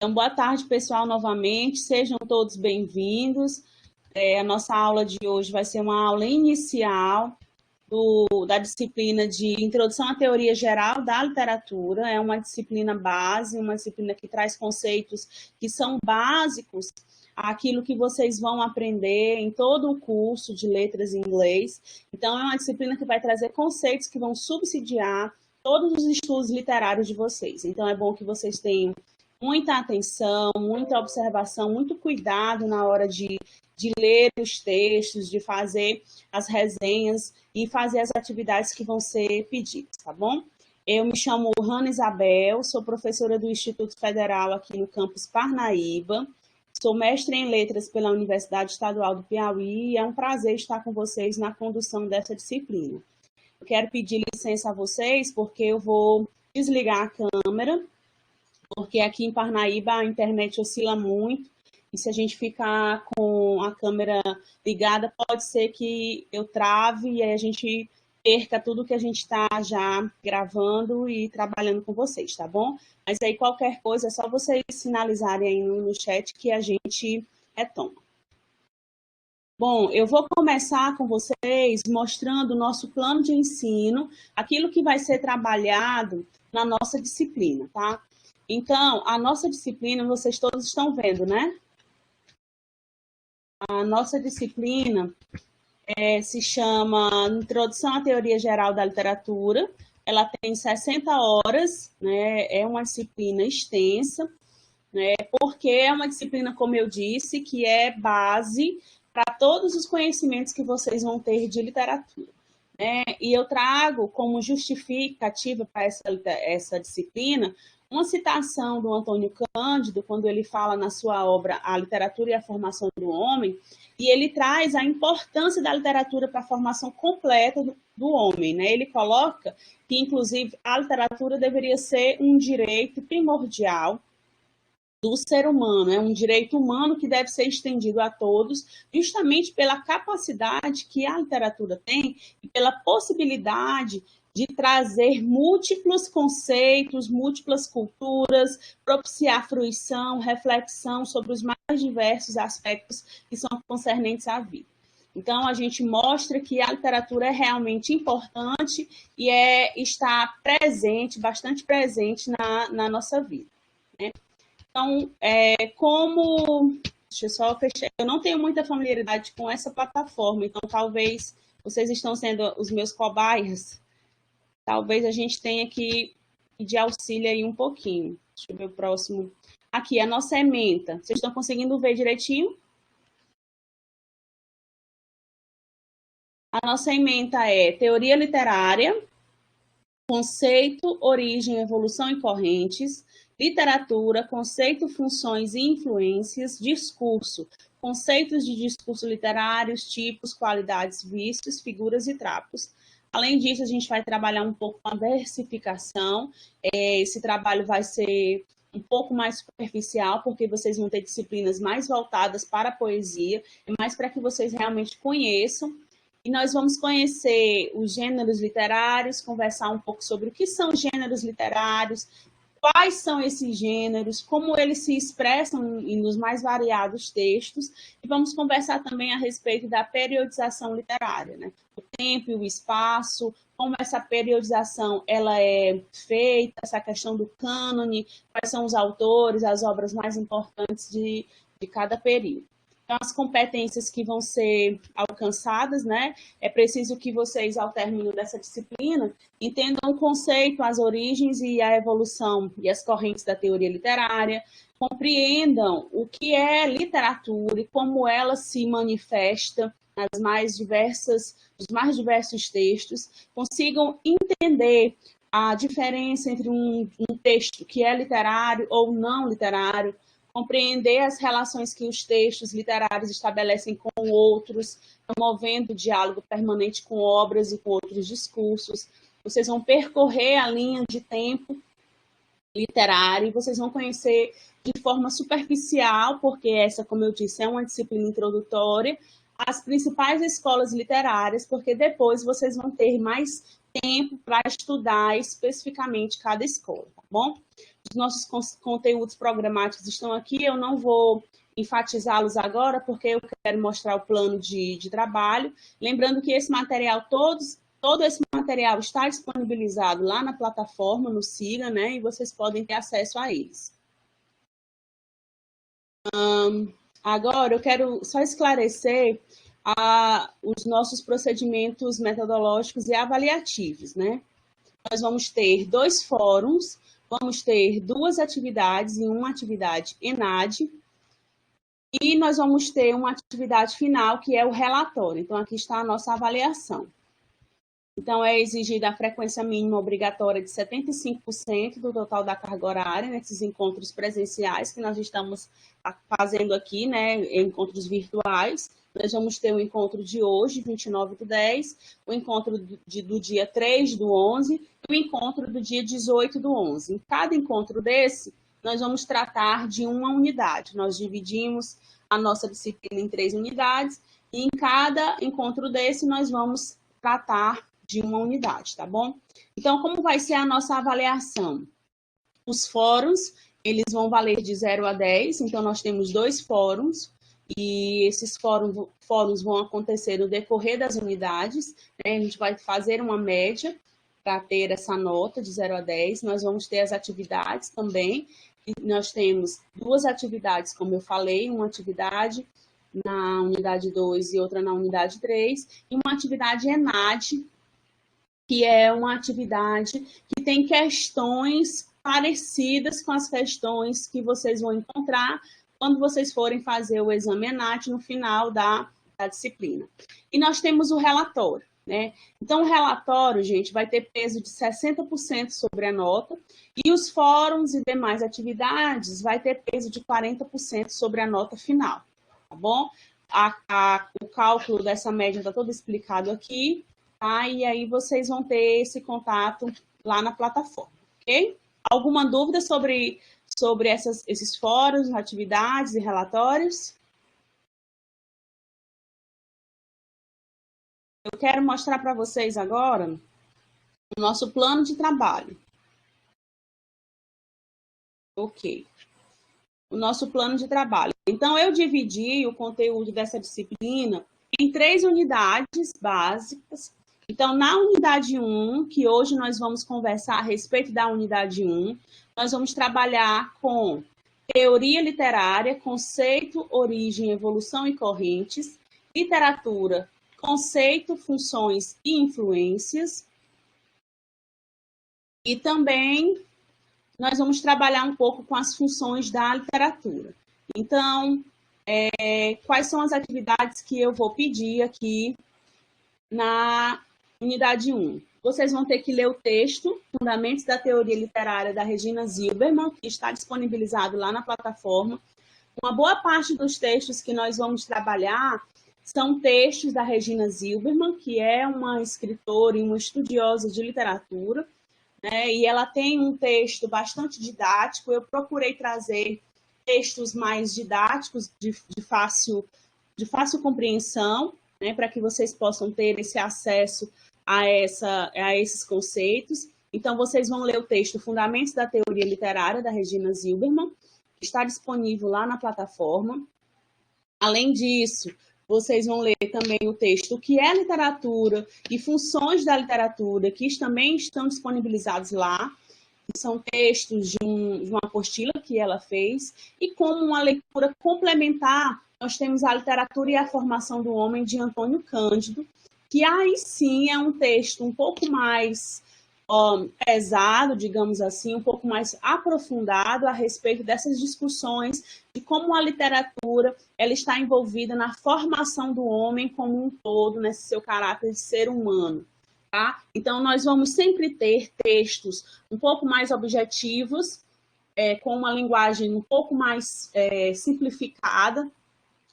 Então, boa tarde, pessoal, novamente. Sejam todos bem-vindos. A nossa aula de hoje vai ser uma aula inicial da disciplina de Introdução à Teoria Geral da Literatura. É uma disciplina base, uma disciplina que traz conceitos que são básicos àquilo que vocês vão aprender em todo o curso de letras em inglês. Então, é uma disciplina que vai trazer conceitos que vão subsidiar todos os estudos literários de vocês. Então, é bom que vocês tenham muita atenção, muita observação, muito cuidado na hora de ler os textos, de fazer as resenhas e fazer as atividades que vão ser pedidas, tá bom? Eu me chamo Hanna Isabel, sou professora do Instituto Federal aqui no campus Parnaíba, sou mestre em letras pela Universidade Estadual do Piauí e é um prazer estar com vocês na condução dessa disciplina. Eu quero pedir licença a vocês porque eu vou desligar a câmera, porque aqui em Parnaíba a internet oscila muito, e se a gente ficar com a câmera ligada, pode ser que eu trave e aí a gente perca tudo que a gente está já gravando e trabalhando com vocês, tá bom? Mas aí qualquer coisa é só vocês sinalizarem aí no chat que a gente retoma. Bom, eu vou começar com vocês mostrando o nosso plano de ensino, aquilo que vai ser trabalhado na nossa disciplina, tá? Então, a nossa disciplina, vocês todos estão vendo, né? A nossa disciplina se chama Introdução à Teoria Geral da Literatura. Ela tem 60 horas, né? É uma disciplina extensa, né? Porque é uma disciplina, como eu disse, que é base para todos os conhecimentos que vocês vão ter de literatura, né? E eu trago como justificativa para essa disciplina uma citação do Antônio Cândido, quando ele fala na sua obra A Literatura e a Formação do Homem, e ele traz a importância da literatura para a formação completa do homem, né? Ele coloca que, inclusive, a literatura deveria ser um direito primordial do ser humano, é um direito humano que deve ser estendido a todos, justamente pela capacidade que a literatura tem e pela possibilidade de trazer múltiplos conceitos, múltiplas culturas, propiciar fruição, reflexão sobre os mais diversos aspectos que são concernentes à vida. Então, a gente mostra que a literatura é realmente importante e está presente, bastante presente na nossa vida, né? Então, deixa eu só fechar, eu não tenho muita familiaridade com essa plataforma, então talvez vocês estão sendo os meus cobaias, talvez a gente tenha que pedir auxílio aí um pouquinho. Deixa eu ver o próximo. Aqui, a nossa ementa. Vocês estão conseguindo ver direitinho? A nossa ementa é teoria literária, conceito, origem, evolução e correntes, literatura, conceito, funções e influências, discurso, conceitos de discurso literários, tipos, qualidades, vícios, figuras e trapos. Além disso, a gente vai trabalhar um pouco com a versificação. Esse trabalho vai ser um pouco mais superficial, porque vocês vão ter disciplinas mais voltadas para a poesia, mais para que vocês realmente conheçam. E nós vamos conhecer os gêneros literários, conversar um pouco sobre o que são gêneros literários, quais são esses gêneros, como eles se expressam nos mais variados textos, e vamos conversar também a respeito da periodização literária, né? O tempo e o espaço, como essa periodização ela é feita, essa questão do cânone, quais são os autores, as obras mais importantes de cada período. Então, as competências que vão ser alcançadas, né? É preciso que vocês, ao término dessa disciplina, entendam o conceito, as origens e a evolução e as correntes da teoria literária, compreendam o que é literatura e como ela se manifesta nos mais diversos textos, consigam entender a diferença entre um texto que é literário ou não literário, compreender as relações que os textos literários estabelecem com outros, promovendo o diálogo permanente com obras e com outros discursos. Vocês vão percorrer a linha de tempo literária e vocês vão conhecer de forma superficial, porque essa, como eu disse, é uma disciplina introdutória, as principais escolas literárias, porque depois vocês vão ter mais tempo para estudar especificamente cada escola, tá bom? Os nossos conteúdos programáticos estão aqui, eu não vou enfatizá-los agora, porque eu quero mostrar o plano de trabalho. Lembrando que esse material, todo esse material está disponibilizado lá na plataforma, no Siga, né? E vocês podem ter acesso a eles. Agora, eu quero só esclarecer os nossos procedimentos metodológicos e avaliativos, né? Nós vamos ter 2 fóruns, vamos ter 2 atividades e uma atividade ENAD, e nós vamos ter uma atividade final, que é o relatório. Então, aqui está a nossa avaliação. Então, é exigida a frequência mínima obrigatória de 75% do total da carga horária, nesses encontros presenciais que nós estamos fazendo aqui, né, encontros virtuais. Nós vamos ter o encontro de hoje, 29/10, o encontro do dia 3/11 e o encontro do dia 18/11. Em cada encontro desse, nós vamos tratar de uma unidade. Nós dividimos a nossa disciplina em 3 unidades e em cada encontro desse nós vamos tratar de uma unidade, tá bom? Então, como vai ser a nossa avaliação? Os fóruns, eles vão valer de 0 a 10, então nós temos 2 fóruns, e esses fóruns vão acontecer no decorrer das unidades, né? A gente vai fazer uma média para ter essa nota de 0 a 10, nós vamos ter as atividades também, e nós temos 2 atividades, como eu falei, uma atividade na unidade 2 e outra na unidade 3, e uma atividade ENAD, que é uma atividade que tem questões parecidas com as questões que vocês vão encontrar quando vocês forem fazer o exame ENAD no final da disciplina. E nós temos o relatório, né? Então, o relatório, gente, vai ter peso de 60% sobre a nota, e os fóruns e demais atividades vai ter peso de 40% sobre a nota final, tá bom? O cálculo dessa média está todo explicado aqui, tá? E aí vocês vão ter esse contato lá na plataforma, ok? Alguma dúvida sobre esses fóruns, atividades e relatórios? Eu quero mostrar para vocês agora o nosso plano de trabalho. Ok. O nosso plano de trabalho. Então, eu dividi o conteúdo dessa disciplina em 3 unidades básicas. Então, na unidade 1, que hoje nós vamos conversar a respeito da unidade 1, nós vamos trabalhar com teoria literária, conceito, origem, evolução e correntes, literatura, conceito, funções e influências, e também nós vamos trabalhar um pouco com as funções da literatura. Então, quais são as atividades que eu vou pedir aqui na unidade 1? Vocês vão ter que ler o texto, Fundamentos da Teoria Literária, da Regina Zilberman, que está disponibilizado lá na plataforma. Uma boa parte dos textos que nós vamos trabalhar são textos da Regina Zilberman, que é uma escritora e uma estudiosa de literatura, né? E ela tem um texto bastante didático. Eu procurei trazer textos mais didáticos, de fácil compreensão, né, para que vocês possam ter esse acesso a esses conceitos. Então, vocês vão ler o texto Fundamentos da Teoria Literária, da Regina Zilberman, que está disponível lá na plataforma. Além disso, vocês vão ler também o texto O que é literatura e funções da literatura, que também estão disponibilizados lá, que são textos de uma apostila que ela fez. E como uma leitura complementar, nós temos A Literatura e a Formação do Homem, de Antônio Cândido, que aí sim é um texto um pouco mais pesado, digamos assim, um pouco mais aprofundado a respeito dessas discussões de como a literatura ela está envolvida na formação do homem como um todo, nesse seu caráter de ser humano. Tá? Então, nós vamos sempre ter textos um pouco mais objetivos, com uma linguagem um pouco mais simplificada,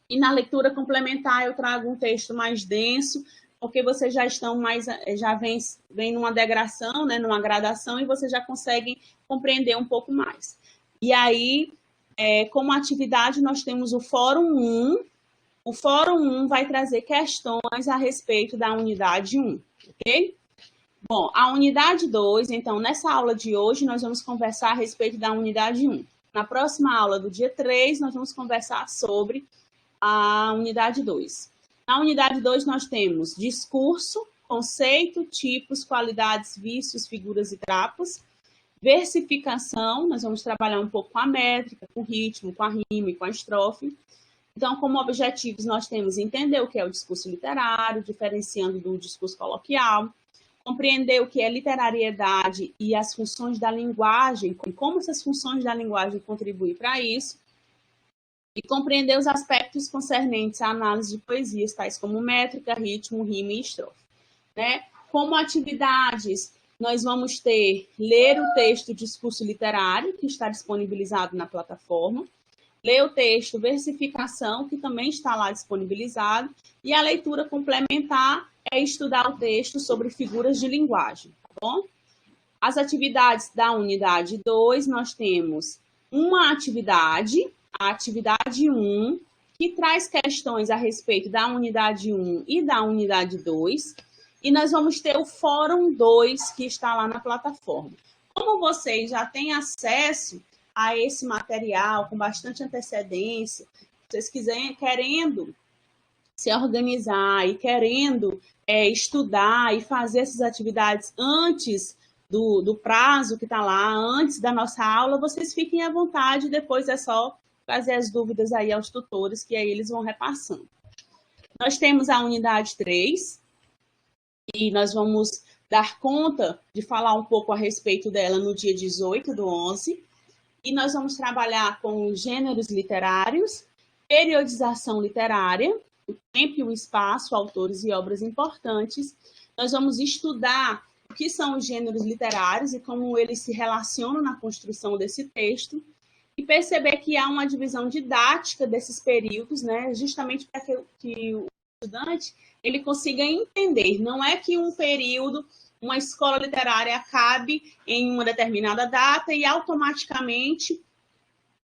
e na leitura complementar eu trago um texto mais denso, porque vocês já estão já vem numa degradação, né, numa gradação, e vocês já conseguem compreender um pouco mais. E aí, como atividade, nós temos o Fórum 1. O Fórum 1 vai trazer questões a respeito da unidade 1, ok? Bom, a unidade 2, então, nessa aula de hoje, nós vamos conversar a respeito da unidade 1. Na próxima aula do dia 3, nós vamos conversar sobre a unidade 2. Na unidade 2, nós temos discurso, conceito, tipos, qualidades, vícios, figuras e trapos. Versificação, nós vamos trabalhar um pouco com a métrica, com o ritmo, com a rima e com a estrofe. Então, como objetivos, nós temos entender o que é o discurso literário, diferenciando do discurso coloquial, compreender o que é literariedade e as funções da linguagem, e como essas funções da linguagem contribuem para isso, e compreender os aspectos concernentes à análise de poesias, tais como métrica, ritmo, rima e estrofe. Né? Como atividades, nós vamos ter ler o texto Discurso Literário, que está disponibilizado na plataforma, ler o texto Versificação, que também está lá disponibilizado, e a leitura complementar é estudar o texto sobre figuras de linguagem, tá bom? As atividades da unidade 2, nós temos uma atividade, a atividade 1, que traz questões a respeito da unidade 1 e da unidade 2, e nós vamos ter o Fórum 2, que está lá na plataforma. Como vocês já têm acesso a esse material com bastante antecedência, vocês querendo se organizar e querendo estudar e fazer essas atividades antes do prazo que está lá, antes da nossa aula, vocês fiquem à vontade, depois é só fazer as dúvidas aí aos tutores, que aí eles vão repassando. Nós temos a unidade 3, e nós vamos dar conta de falar um pouco a respeito dela no dia 18/11, e nós vamos trabalhar com gêneros literários, periodização literária, o tempo e o espaço, autores e obras importantes. Nós vamos estudar o que são os gêneros literários e como eles se relacionam na construção desse texto, e perceber que há uma divisão didática desses períodos, né, justamente para que o estudante ele consiga entender. Não é que um período, uma escola literária acabe em uma determinada data e automaticamente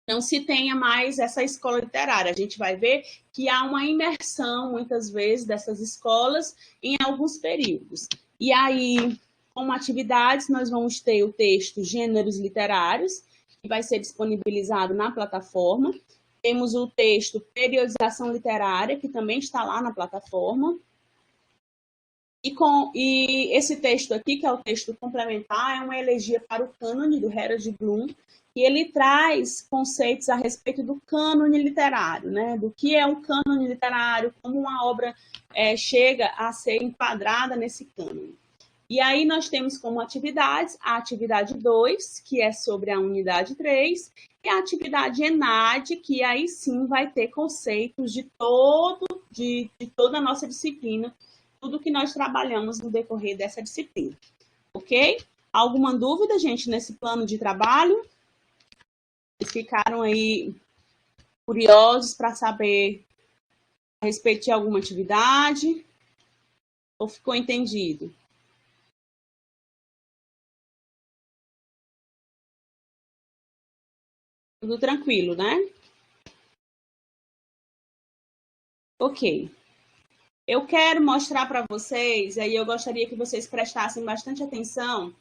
não se tenha mais essa escola literária. A gente vai ver que há uma imersão, muitas vezes, dessas escolas em alguns períodos. E aí, como atividades, nós vamos ter o texto Gêneros Literários, que vai ser disponibilizado na plataforma. Temos o texto Periodização Literária, que também está lá na plataforma. E esse texto aqui, que é o texto complementar, é uma elegia para o cânone do Harold Bloom, e ele traz conceitos a respeito do cânone literário, né? Do que é um cânone literário, como uma obra chega a ser enquadrada nesse cânone. E aí nós temos como atividades a atividade 2, que é sobre a unidade 3, e a atividade ENAD, que aí sim vai ter conceitos de toda a nossa disciplina, tudo que nós trabalhamos no decorrer dessa disciplina. Ok? Alguma dúvida, gente, nesse plano de trabalho? Vocês ficaram aí curiosos para saber a respeito de alguma atividade? Ou ficou entendido? Tudo tranquilo, né? Ok. Eu quero mostrar para vocês, aí eu gostaria que vocês prestassem bastante atenção.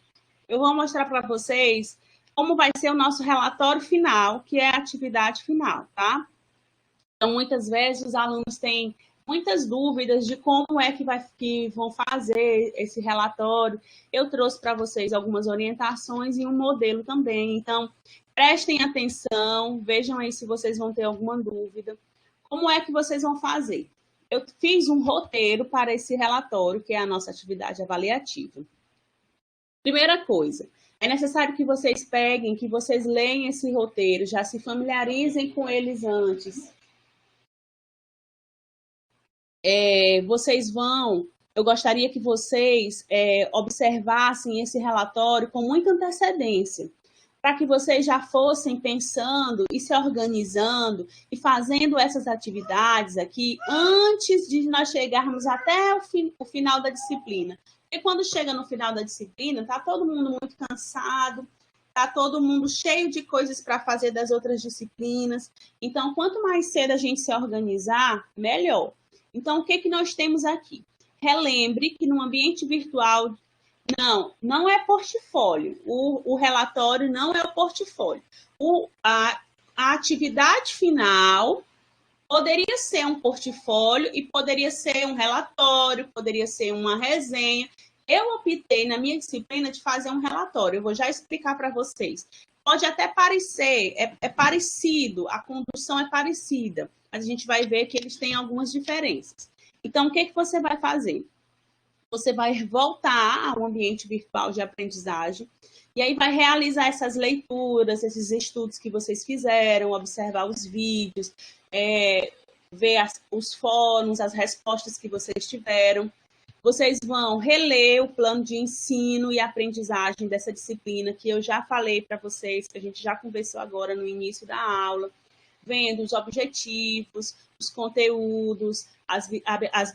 Eu vou mostrar para vocês como vai ser o nosso relatório final, que é a atividade final, tá? Então, muitas vezes, os alunos têm muitas dúvidas de como é que vão fazer esse relatório. Eu trouxe para vocês algumas orientações e um modelo também. Então, prestem atenção, vejam aí se vocês vão ter alguma dúvida. Como é que vocês vão fazer? Eu fiz um roteiro para esse relatório, que é a nossa atividade avaliativa. Primeira coisa, é necessário que vocês peguem, que vocês leiam esse roteiro, já se familiarizem com eles antes. Eu gostaria que vocês observassem esse relatório com muita antecedência, para que vocês já fossem pensando e se organizando e fazendo essas atividades aqui antes de nós chegarmos até o final da disciplina. Porque quando chega no final da disciplina, está todo mundo muito cansado, está todo mundo cheio de coisas para fazer das outras disciplinas. Então, quanto mais cedo a gente se organizar, melhor. Então, o que nós temos aqui? Relembre que no ambiente virtual Não é portfólio. O relatório não é o portfólio. A atividade final poderia ser um portfólio e poderia ser um relatório, poderia ser uma resenha. Eu optei na minha disciplina de fazer um relatório. Eu vou já explicar para vocês. Pode até parecer, é parecido, a condução é parecida, mas a gente vai ver que eles têm algumas diferenças. Então, o que você vai fazer? Você vai voltar ao ambiente virtual de aprendizagem e aí vai realizar essas leituras, esses estudos que vocês fizeram, observar os vídeos, ver os fóruns, as respostas que vocês tiveram. Vocês vão reler o plano de ensino e aprendizagem dessa disciplina que eu já falei para vocês, que a gente já conversou agora no início da aula, vendo os objetivos, os conteúdos, as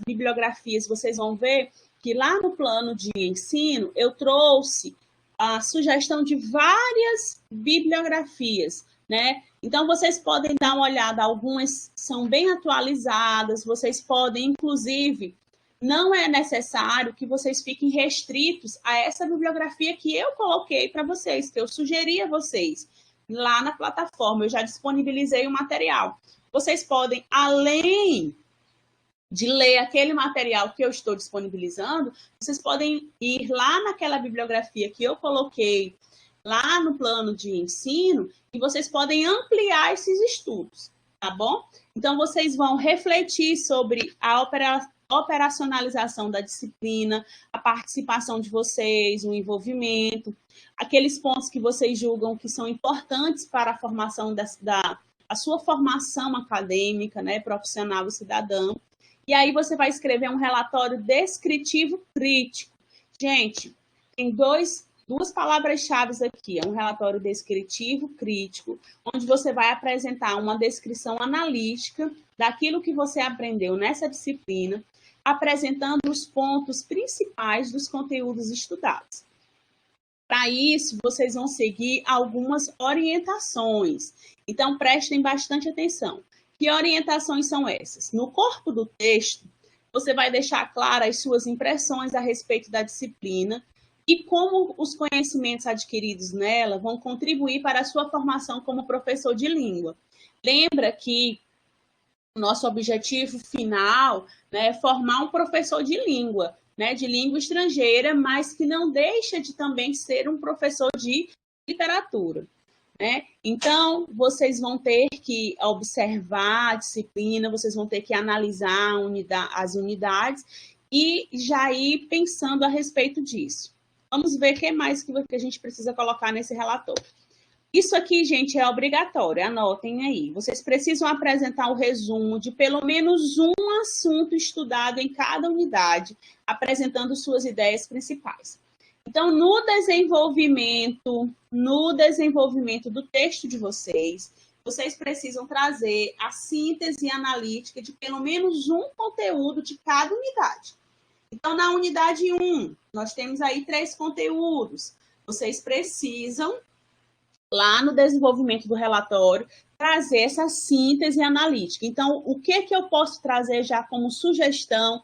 bibliografias. Vocês vão ver que lá no plano de ensino eu trouxe a sugestão de várias bibliografias, né? Então, vocês podem dar uma olhada, algumas são bem atualizadas, vocês podem, inclusive, não é necessário que vocês fiquem restritos a essa bibliografia que eu coloquei para vocês, que eu sugeri a vocês lá na plataforma, eu já disponibilizei o material. Vocês podem, além de ler aquele material que eu estou disponibilizando, vocês podem ir lá naquela bibliografia que eu coloquei lá no plano de ensino e vocês podem ampliar esses estudos, tá bom? Então, vocês vão refletir sobre a operacionalização da disciplina, a participação de vocês, o envolvimento, aqueles pontos que vocês julgam que são importantes para a formação a sua formação acadêmica, né, profissional e cidadã. E aí você vai escrever um relatório descritivo crítico. Gente, tem duas palavras-chave aqui. É um relatório descritivo crítico, onde você vai apresentar uma descrição analítica daquilo que você aprendeu nessa disciplina, apresentando os pontos principais dos conteúdos estudados. Para isso, vocês vão seguir algumas orientações. Então, prestem bastante atenção. Que orientações são essas? No corpo do texto, você vai deixar claras as suas impressões a respeito da disciplina e como os conhecimentos adquiridos nela vão contribuir para a sua formação como professor de língua. Lembra que o nosso objetivo final, né, é formar um professor de língua, né, de língua estrangeira, mas que não deixa de também ser um professor de literatura. Né? Então, vocês vão ter que observar a disciplina, vocês vão ter que analisar as unidades e já ir pensando a respeito disso. Vamos ver o que mais que a gente precisa colocar nesse relatório. Isso aqui, gente, é obrigatório, anotem aí. Vocês precisam apresentar o resumo de pelo menos um assunto estudado em cada unidade, apresentando suas ideias principais. Então, no desenvolvimento do texto de vocês precisam trazer a síntese analítica de pelo menos um conteúdo de cada unidade. Então, na unidade 1, nós temos aí 3 conteúdos. Vocês precisam, lá no desenvolvimento do relatório, trazer essa síntese analítica. Então, o que eu posso trazer já como sugestão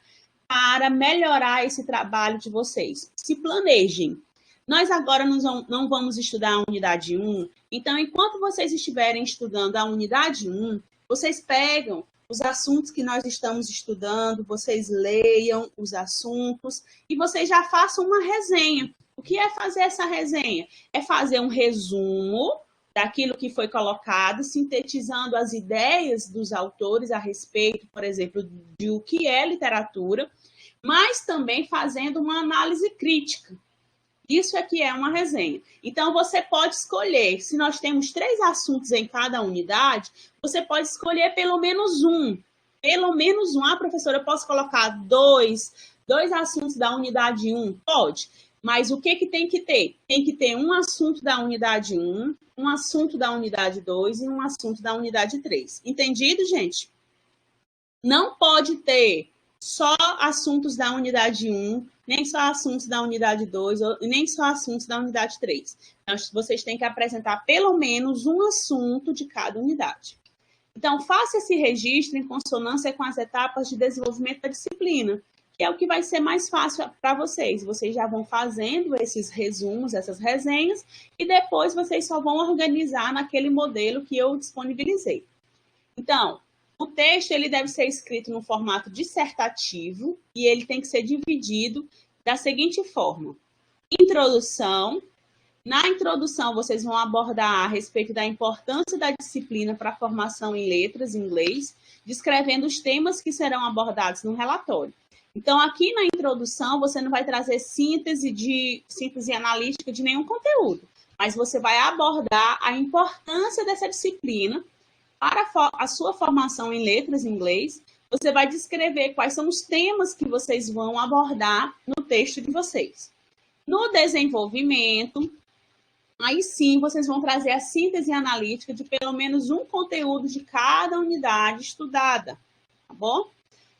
para melhorar esse trabalho de vocês? Se planejem. Nós agora não vamos estudar a unidade 1, então, enquanto vocês estiverem estudando a unidade 1, vocês pegam os assuntos que nós estamos estudando, vocês leiam os assuntos e vocês já façam uma resenha. O que é fazer essa resenha? É fazer um resumo daquilo que foi colocado, sintetizando as ideias dos autores a respeito, por exemplo, de o que é literatura, mas também fazendo uma análise crítica. Isso aqui é uma resenha. Então, você pode escolher, se nós temos 3 assuntos em cada unidade, você pode escolher pelo menos um. Pelo menos um. Ah, professora, eu posso colocar dois assuntos da unidade 1? Pode. Mas o que tem que ter? Tem que ter um assunto da unidade 1, um assunto da unidade 2 e um assunto da unidade 3. Entendido, gente? Não pode ter só assuntos da unidade 1, nem só assuntos da unidade 2, nem só assuntos da unidade 3. Então, vocês têm que apresentar pelo menos um assunto de cada unidade. Então, faça esse registro em consonância com as etapas de desenvolvimento da disciplina, que é o que vai ser mais fácil para vocês. Vocês já vão fazendo esses resumos, essas resenhas, e depois vocês só vão organizar naquele modelo que eu disponibilizei. Então, o texto ele deve ser escrito no formato dissertativo e ele tem que ser dividido da seguinte forma: introdução. Na introdução, vocês vão abordar a respeito da importância da disciplina para a formação em letras em inglês, descrevendo os temas que serão abordados no relatório. Então, aqui na introdução, você não vai trazer síntese analítica de nenhum conteúdo, mas você vai abordar a importância dessa disciplina para a sua formação em letras em inglês. Você vai descrever quais são os temas que vocês vão abordar no texto de vocês. No desenvolvimento, aí sim vocês vão trazer a síntese analítica de pelo menos um conteúdo de cada unidade estudada, tá bom?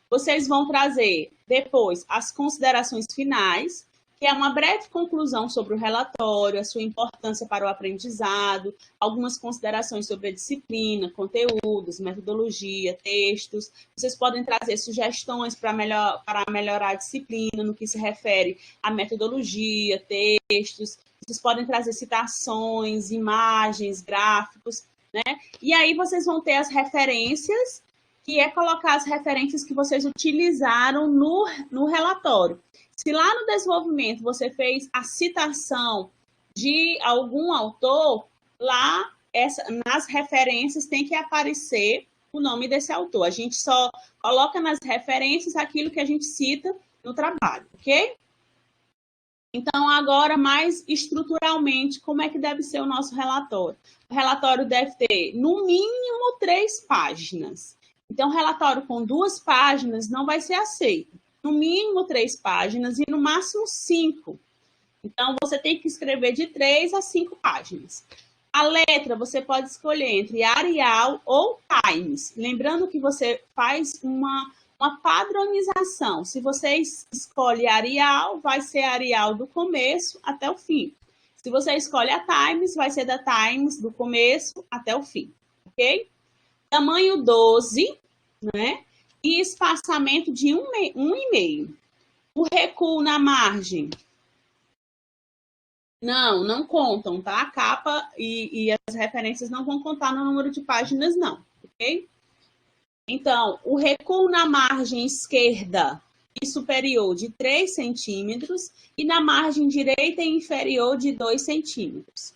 Vocês vão trazer depois as considerações finais, que é uma breve conclusão sobre o relatório, a sua importância para o aprendizado, algumas considerações sobre a disciplina, conteúdos, metodologia, textos. Vocês podem trazer sugestões para melhorar a disciplina no que se refere à metodologia, textos. Vocês podem trazer citações, imagens, gráficos, né? E aí vocês vão ter as referências, que é colocar as referências que vocês utilizaram no relatório. Se lá no desenvolvimento você fez a citação de algum autor, lá nas referências tem que aparecer o nome desse autor. A gente só coloca nas referências aquilo que a gente cita no trabalho, ok? Então, agora, mais estruturalmente, como é que deve ser o nosso relatório? O relatório deve ter, no mínimo, 3 páginas. Então, relatório com 2 páginas não vai ser aceito. No mínimo 3 páginas e no máximo 5. Então, você tem que escrever de 3 a 5 páginas. A letra, você pode escolher entre Arial ou Times. Lembrando que você faz uma padronização. Se você escolhe Arial, vai ser Arial do começo até o fim. Se você escolhe a Times, vai ser da Times do começo até o fim, ok? Tamanho 12, né? E espaçamento de 1,5. O recuo na margem. Não contam, tá? A capa e as referências não vão contar no número de páginas, não, ok? Então, o recuo na margem esquerda e superior de 3 centímetros e na margem direita e inferior de 2 centímetros.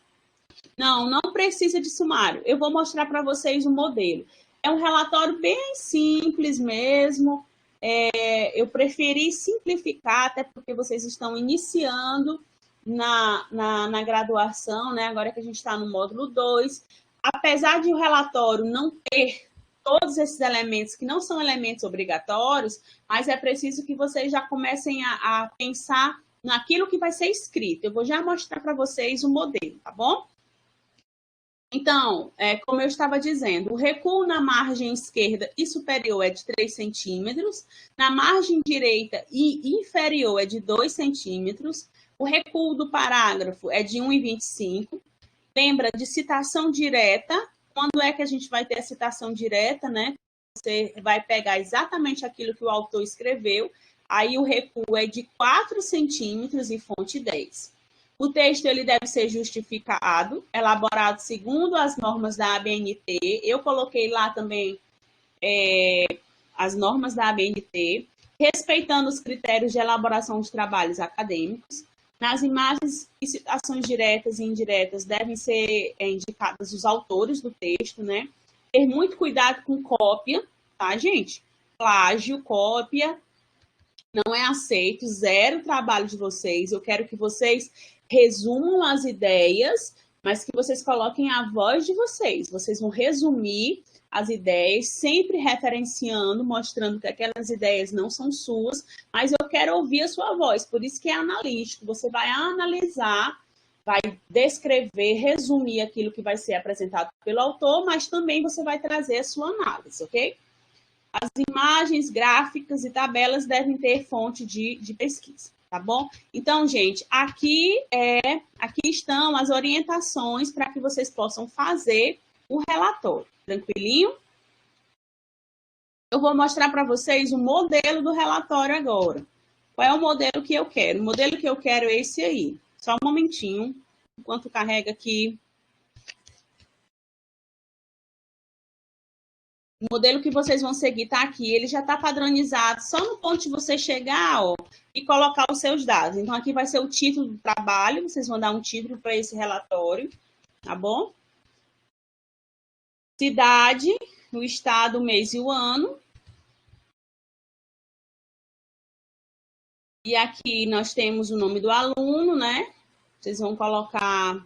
Não precisa de sumário. Eu vou mostrar para vocês o modelo. É um relatório bem simples mesmo. Eu preferi simplificar, até porque vocês estão iniciando na graduação, né? Agora que a gente está no módulo 2. Apesar de o relatório não ter todos esses elementos que não são elementos obrigatórios, mas é preciso que vocês já comecem a pensar naquilo que vai ser escrito. Eu vou já mostrar para vocês o modelo, tá bom? Então, como eu estava dizendo, o recuo na margem esquerda e superior é de 3 centímetros, na margem direita e inferior é de 2 centímetros, o recuo do parágrafo é de 1,25. Lembra de citação direta. Quando é que a gente vai ter a citação direta, né? Você vai pegar exatamente aquilo que o autor escreveu, aí o recuo é de 4 centímetros e fonte 10. O texto ele deve ser justificado, elaborado segundo as normas da ABNT. Eu coloquei lá também as normas da ABNT, respeitando os critérios de elaboração de trabalhos acadêmicos. Nas imagens e citações diretas e indiretas devem ser indicadas os autores do texto, né? Ter muito cuidado com cópia, tá, gente? Plágio, cópia, não é aceito, zero trabalho de vocês. Eu quero que vocês resumam as ideias, mas que vocês coloquem a voz de vocês. Vocês vão resumir as ideias, sempre referenciando, mostrando que aquelas ideias não são suas, mas eu quero ouvir a sua voz, por isso que é analítico. Você vai analisar, vai descrever, resumir aquilo que vai ser apresentado pelo autor, mas também você vai trazer a sua análise, ok? As imagens, gráficas e tabelas devem ter fonte de pesquisa, tá bom? Então, gente, aqui estão as orientações para que vocês possam fazer o relatório. Tranquilinho? Eu vou mostrar para vocês o modelo do relatório agora. Qual é o modelo que eu quero? O modelo que eu quero é esse aí. Só um momentinho, enquanto carrega aqui. O modelo que vocês vão seguir está aqui, ele já está padronizado, só no ponto de você chegar, ó, e colocar os seus dados. Então, aqui vai ser o título do trabalho, vocês vão dar um título para esse relatório, tá bom? Cidade, o estado, o mês e o ano. E aqui nós temos o nome do aluno, né? Vocês vão colocar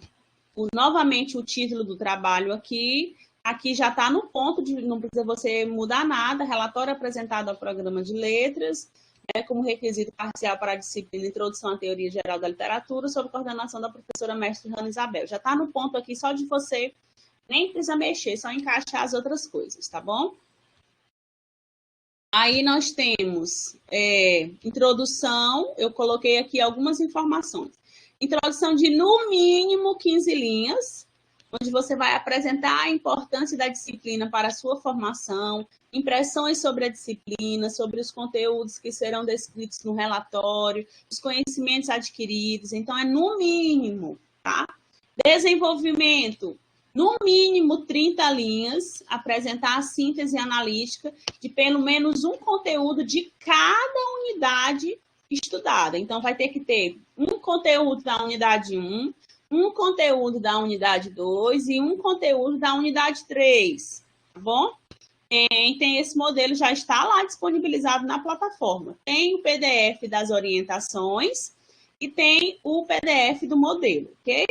novamente o título do trabalho aqui. Aqui já está no ponto de não precisa você mudar nada. Relatório apresentado ao programa de letras, né, como requisito parcial para a disciplina Introdução à Teoria Geral da Literatura, sob coordenação da professora mestre Ana Isabel. Já está no ponto aqui só de você, nem precisa mexer, só encaixar as outras coisas, tá bom? Aí nós temos introdução, eu coloquei aqui algumas informações. Introdução de, no mínimo, 15 linhas, onde você vai apresentar a importância da disciplina para a sua formação, impressões sobre a disciplina, sobre os conteúdos que serão descritos no relatório, os conhecimentos adquiridos. Então, é no mínimo, tá? Desenvolvimento, no mínimo 30 linhas, apresentar a síntese analítica de pelo menos um conteúdo de cada unidade estudada. Então, vai ter que ter um conteúdo da unidade 1, um conteúdo da unidade 2 e um conteúdo da unidade 3, tá bom? Tem esse modelo, já está lá disponibilizado na plataforma. Tem o PDF das orientações e tem o PDF do modelo, ok?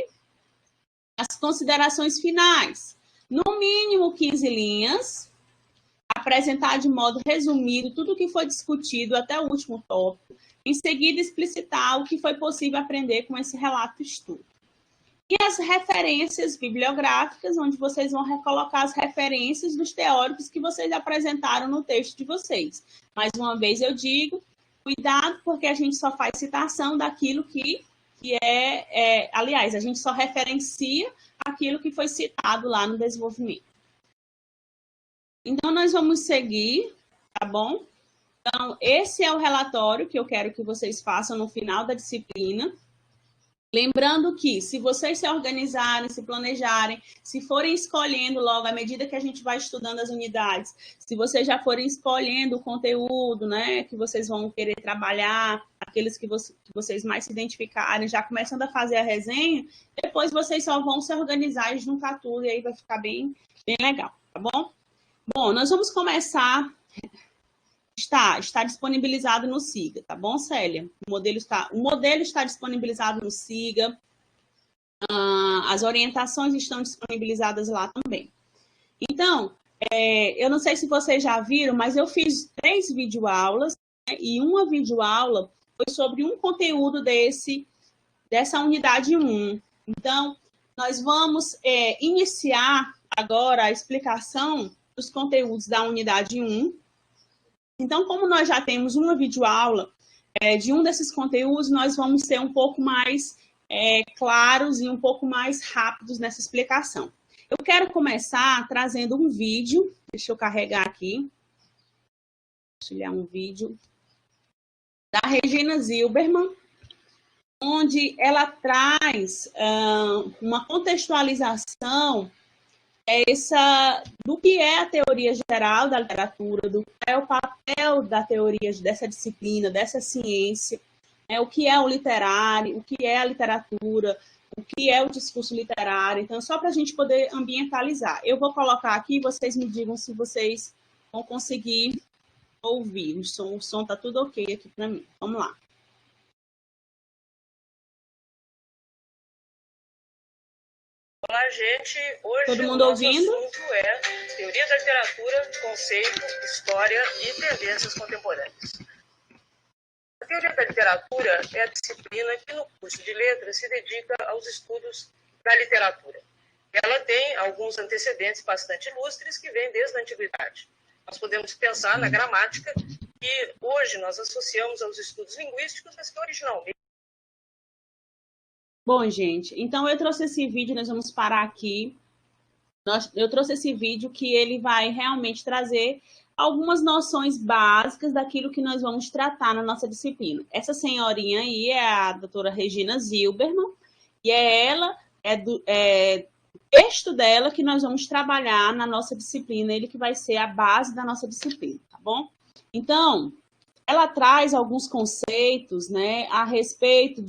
As considerações finais. No mínimo 15 linhas, apresentar de modo resumido tudo o que foi discutido até o último tópico, em seguida explicitar o que foi possível aprender com esse relato estudo. E as referências bibliográficas, onde vocês vão recolocar as referências dos teóricos que vocês apresentaram no texto de vocês. Mais uma vez eu digo, cuidado, porque a gente só faz citação daquilo que aliás, a gente só referencia aquilo que foi citado lá no desenvolvimento. Então, nós vamos seguir, tá bom? Então, esse é o relatório que eu quero que vocês façam no final da disciplina. Lembrando que, se vocês se organizarem, se planejarem, se forem escolhendo logo, à medida que a gente vai estudando as unidades, se vocês já forem escolhendo o conteúdo, né, que vocês vão querer trabalhar, aqueles que vocês mais se identificarem, já começando a fazer a resenha, depois vocês só vão se organizar e juntar tudo, e aí vai ficar bem, bem legal, tá bom? Bom, nós vamos começar... Está disponibilizado no SIGA, tá bom, Célia? O modelo está disponibilizado no SIGA, as orientações estão disponibilizadas lá também. Então, eu não sei se vocês já viram, mas eu fiz 3 videoaulas, né, e uma videoaula foi sobre um conteúdo dessa unidade 1. Então, nós vamos iniciar agora a explicação dos conteúdos da unidade 1. Então, como nós já temos uma videoaula de um desses conteúdos, nós vamos ser um pouco mais claros e um pouco mais rápidos nessa explicação. Eu quero começar trazendo um vídeo, deixa eu carregar aqui, compartilhar um vídeo, da Regina Zilberman, onde ela traz uma contextualização do que é a teoria geral da literatura, do que é o papel da teoria dessa disciplina, dessa ciência, o que é o literário, o que é a literatura, o que é o discurso literário. Então, só para a gente poder ambientalizar. Eu vou colocar aqui, vocês me digam se vocês vão conseguir ouvir. O som está tudo ok aqui para mim. Vamos lá. Olá, gente. Hoje todo mundo o nosso ouvindo? assunto é teoria da literatura, conceito, história e tendências contemporâneas. A teoria da literatura é a disciplina que no curso de letras se dedica aos estudos da literatura. Ela tem alguns antecedentes bastante ilustres que vêm desde a antiguidade. Nós podemos pensar na gramática, que hoje nós associamos aos estudos linguísticos, mas que originalmente... Bom, gente, então eu trouxe esse vídeo, nós vamos parar aqui. Eu trouxe esse vídeo que ele vai realmente trazer algumas noções básicas daquilo que nós vamos tratar na nossa disciplina. Essa senhorinha aí é a doutora Regina Zilberman, e o texto dela que nós vamos trabalhar na nossa disciplina, ele que vai ser a base da nossa disciplina, tá bom? Então, ela traz alguns conceitos, né, a respeito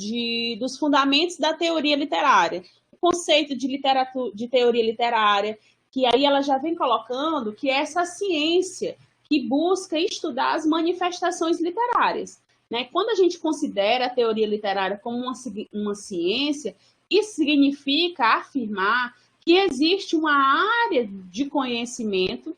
dos fundamentos da teoria literária. O conceito de teoria literária, que aí ela já vem colocando que é essa ciência que busca estudar as manifestações literárias. Né? Quando a gente considera a teoria literária como uma ciência, isso significa afirmar que existe uma área de conhecimento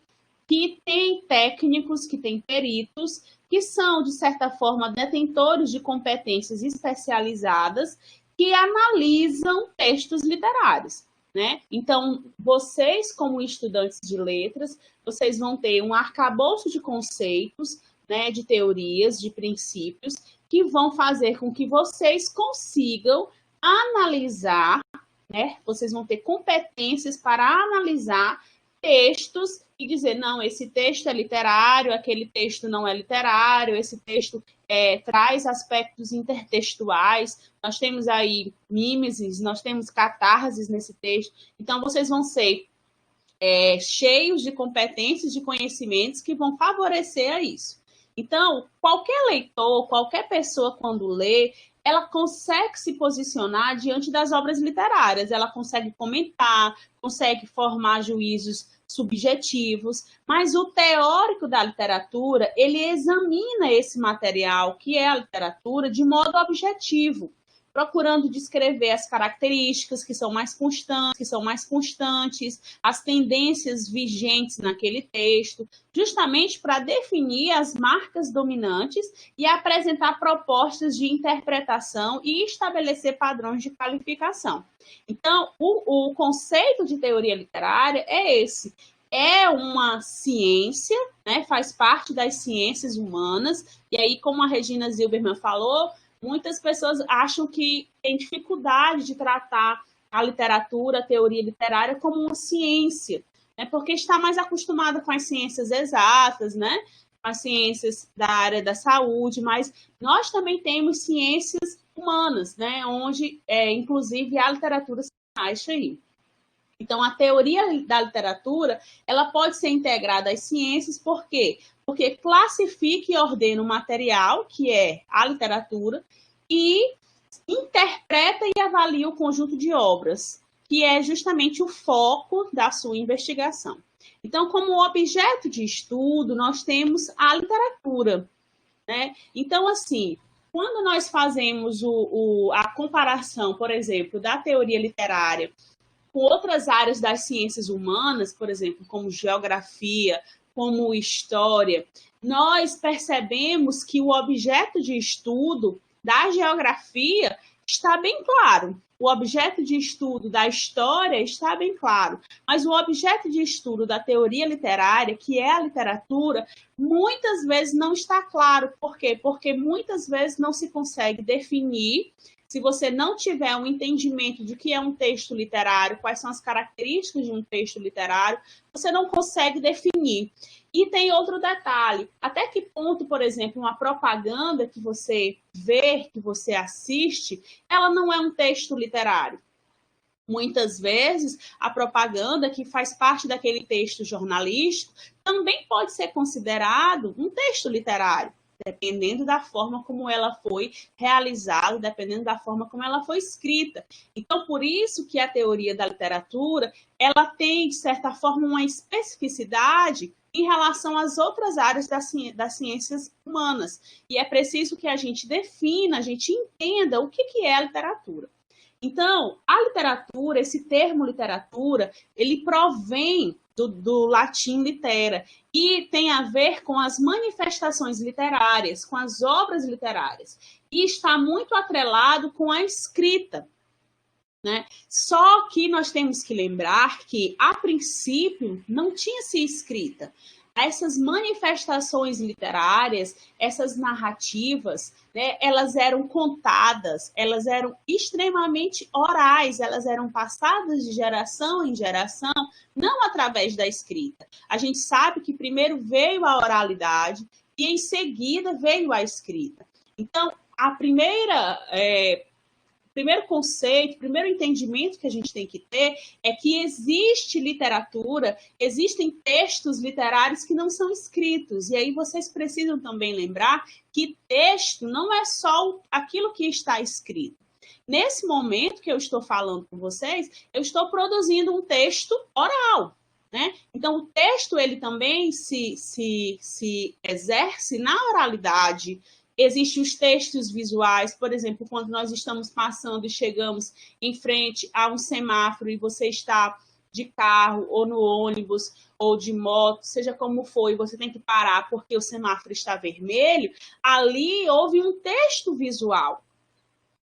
que tem técnicos, que tem peritos, que são, de certa forma, detentores de competências especializadas que analisam textos literários. Né? Então, vocês, como estudantes de letras, vocês vão ter um arcabouço de conceitos, né, de teorias, de princípios, que vão fazer com que vocês consigam analisar, né? Vocês vão ter competências para analisar textos e dizer, não, esse texto é literário, aquele texto não é literário, esse texto traz aspectos intertextuais, nós temos aí mímesis, nós temos catarses nesse texto, então vocês vão ser cheios de competências, de conhecimentos que vão favorecer a isso. Então, qualquer leitor, qualquer pessoa, quando lê, ela consegue se posicionar diante das obras literárias, ela consegue comentar, consegue formar juízos subjetivos, mas o teórico da literatura, ele examina esse material, que é a literatura, de modo objetivo, procurando descrever as características que são mais constantes, as tendências vigentes naquele texto, justamente para definir as marcas dominantes e apresentar propostas de interpretação e estabelecer padrões de qualificação. Então, o conceito de teoria literária é esse. É uma ciência, né, faz parte das ciências humanas, e aí, como a Regina Zilberman falou, muitas pessoas acham que tem dificuldade de tratar a literatura, a teoria literária como uma ciência, né? Porque está mais acostumada com as ciências exatas, né? Com as ciências da área da saúde, mas nós também temos ciências humanas, né? Onde, inclusive, a literatura se encaixa aí. Então, a teoria da literatura, ela pode ser integrada às ciências, por quê? Porque classifica e ordena o material, que é a literatura, e interpreta e avalia o conjunto de obras, que é justamente o foco da sua investigação. Então, como objeto de estudo, nós temos a literatura, né? Então, assim, quando nós fazemos a comparação, por exemplo, da teoria literária com outras áreas das ciências humanas, por exemplo, como geografia, como história, nós percebemos que o objeto de estudo da geografia está bem claro. O objeto de estudo da história está bem claro. Mas o objeto de estudo da teoria literária, que é a literatura, muitas vezes não está claro. Por quê? Porque muitas vezes não se consegue definir. Se você não tiver um entendimento de que é um texto literário, quais são as características de um texto literário, você não consegue definir. E tem outro detalhe, até que ponto, por exemplo, uma propaganda que você vê, que você assiste, ela não é um texto literário. Muitas vezes, a propaganda que faz parte daquele texto jornalístico também pode ser considerado um texto literário, dependendo da forma como ela foi realizada, dependendo da forma como ela foi escrita. Então, por isso que a teoria da literatura, ela tem, de certa forma, uma especificidade em relação às outras áreas das ciências humanas. E é preciso que a gente defina, a gente entenda o que é a literatura. Então, a literatura, esse termo literatura, ele provém do latim litera e tem a ver com as manifestações literárias, com as obras literárias. E está muito atrelado com a escrita, né? Só que nós temos que lembrar que, a princípio, não tinha-se escrita. essas manifestações literárias, essas narrativas, né, elas eram contadas, elas eram extremamente orais, elas eram passadas de geração em geração, não através da escrita. A gente sabe que primeiro veio a oralidade e em seguida veio a escrita. Então, a primeiro conceito, primeiro entendimento que a gente tem que ter é que existe literatura, existem textos literários que não são escritos. E aí vocês precisam também lembrar que texto não é só aquilo que está escrito. Nesse momento que eu estou falando com vocês, eu estou produzindo um texto oral, né? Então, o texto ele também se exerce na oralidade. Existem os textos visuais, por exemplo, quando nós estamos passando e chegamos em frente a um semáforo e você está de carro ou no ônibus ou de moto, seja como for, e você tem que parar porque o semáforo está vermelho, ali houve um texto visual.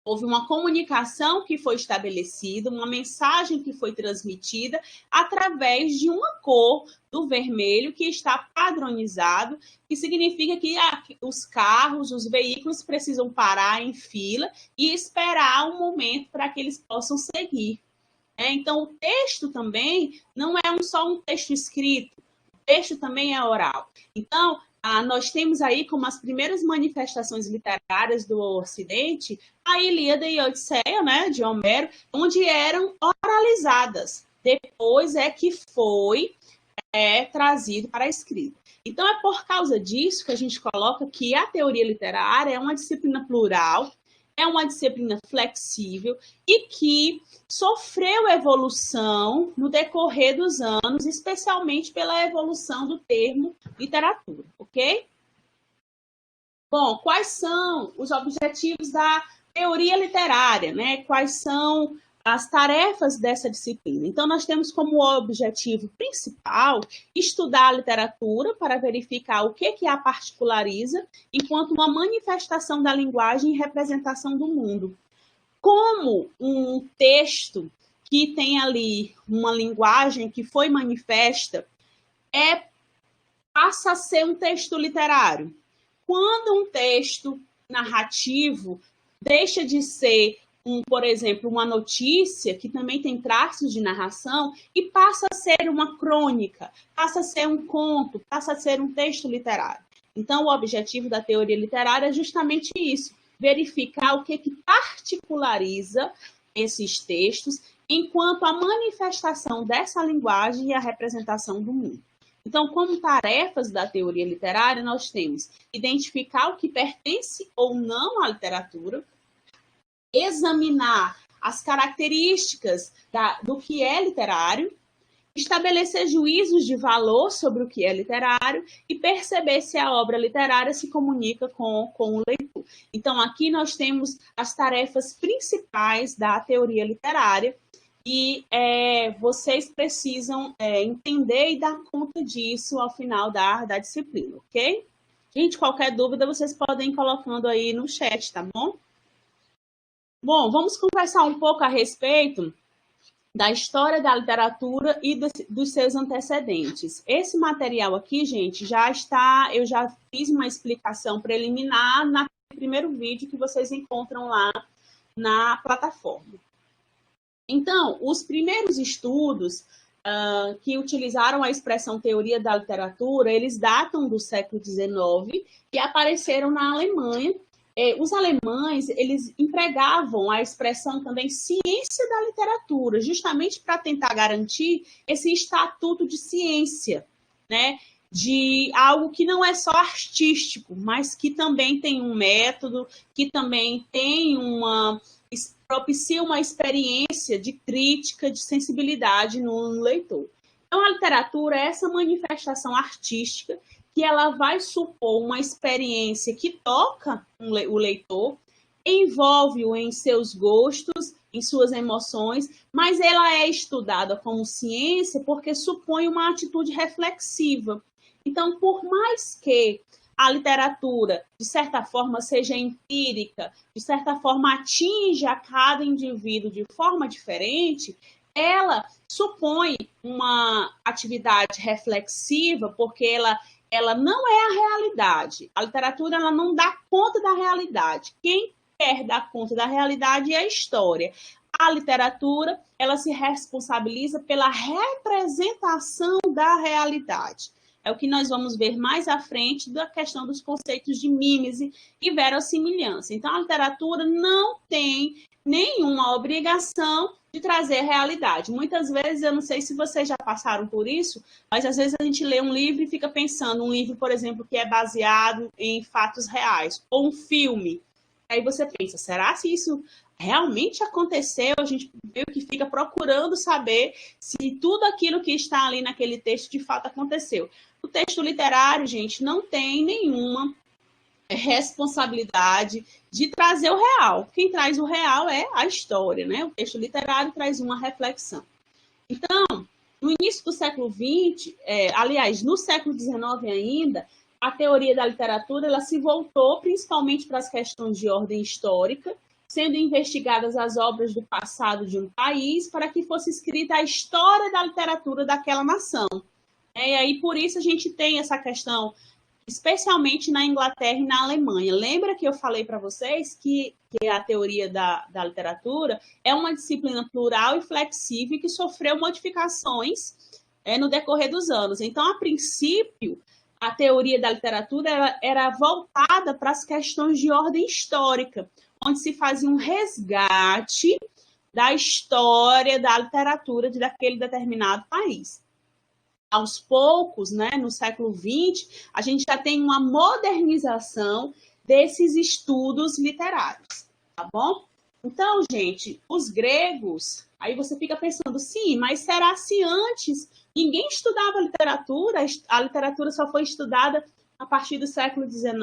Houve uma comunicação que foi estabelecida, uma mensagem que foi transmitida através de uma cor do vermelho que está padronizado, que significa que os carros, os veículos precisam parar em fila e esperar um momento para que eles possam seguir. Então, o texto também não é só um texto escrito, o texto também é oral. Então, nós temos aí como as primeiras manifestações literárias do Ocidente a Ilíada e a Odisseia, né, de Homero, onde eram oralizadas. Depois é que foi trazido para a escrita. Então, é por causa disso que a gente coloca que a teoria literária é uma disciplina plural, é uma disciplina flexível e que sofreu evolução no decorrer dos anos, especialmente pela evolução do termo literatura, ok? Bom, quais são os objetivos da teoria literária, né? Quais são as tarefas dessa disciplina? Então, nós temos como objetivo principal estudar a literatura para verificar o que a particulariza enquanto uma manifestação da linguagem e representação do mundo. Como um texto que tem ali uma linguagem que foi manifesta passa a ser um texto literário. Quando um texto narrativo deixa de ser por exemplo, uma notícia que também tem traços de narração e passa a ser uma crônica, passa a ser um conto, passa a ser um texto literário. Então, o objetivo da teoria literária é justamente isso, verificar o que particulariza esses textos enquanto a manifestação dessa linguagem e a representação do mundo. Então, como tarefas da teoria literária, nós temos identificar o que pertence ou não à literatura, examinar as características do que é literário, estabelecer juízos de valor sobre o que é literário e perceber se a obra literária se comunica com o leitor. Então, aqui nós temos as tarefas principais da teoria literária e vocês precisam entender e dar conta disso ao final da disciplina, ok? Gente, qualquer dúvida vocês podem ir colocando aí no chat, tá bom? Bom, vamos conversar um pouco a respeito da história da literatura e dos seus antecedentes. Esse material aqui, gente, eu já fiz uma explicação preliminar no primeiro vídeo que vocês encontram lá na plataforma. Então, os primeiros estudos que utilizaram a expressão teoria da literatura, eles datam do século XIX e apareceram na Alemanha. Os alemães, eles empregavam a expressão também ciência da literatura, justamente para tentar garantir esse estatuto de ciência, né? De algo que não é só artístico, mas que também tem um método, que também tem propicia uma experiência de crítica, de sensibilidade no leitor. Então, a literatura é essa manifestação artística que ela vai supor uma experiência que toca o leitor, envolve-o em seus gostos, em suas emoções, mas ela é estudada como ciência porque supõe uma atitude reflexiva. Então, por mais que a literatura, de certa forma, seja empírica, de certa forma, atinge a cada indivíduo de forma diferente, ela supõe uma atividade reflexiva, porque ela não é a realidade. A literatura ela não dá conta da realidade. Quem quer dar conta da realidade é a história. A literatura, ela se responsabiliza pela representação da realidade. É o que nós vamos ver mais à frente da questão dos conceitos de mímese e verossimilhança. Então, a literatura não tem nenhuma obrigação de trazer realidade. Muitas vezes, eu não sei se vocês já passaram por isso, mas às vezes a gente lê um livro e fica pensando, um livro, por exemplo, que é baseado em fatos reais, ou um filme. Aí você pensa, será se isso realmente aconteceu? A gente meio que fica procurando saber se tudo aquilo que está ali naquele texto de fato aconteceu. O texto literário, gente, não tem nenhuma responsabilidade de trazer o real. Quem traz o real é a história, né? O texto literário traz uma reflexão. Então, no início do século XX, aliás, no século XIX ainda, a teoria da literatura ela se voltou principalmente para as questões de ordem histórica, sendo investigadas as obras do passado de um país para que fosse escrita a história da literatura daquela nação. E aí, por isso, a gente tem essa questão, especialmente na Inglaterra e na Alemanha. Lembra que eu falei para vocês que a teoria da literatura é uma disciplina plural e flexível que sofreu modificações no decorrer dos anos. Então, a princípio, a teoria da literatura era voltada para as questões de ordem histórica, onde se fazia um resgate da história da literatura daquele determinado país. Aos poucos, né, no século XX, a gente já tem uma modernização desses estudos literários, tá bom? Então, gente, os gregos, aí você fica pensando, sim, mas será se antes ninguém estudava literatura? A literatura só foi estudada a partir do século XIX?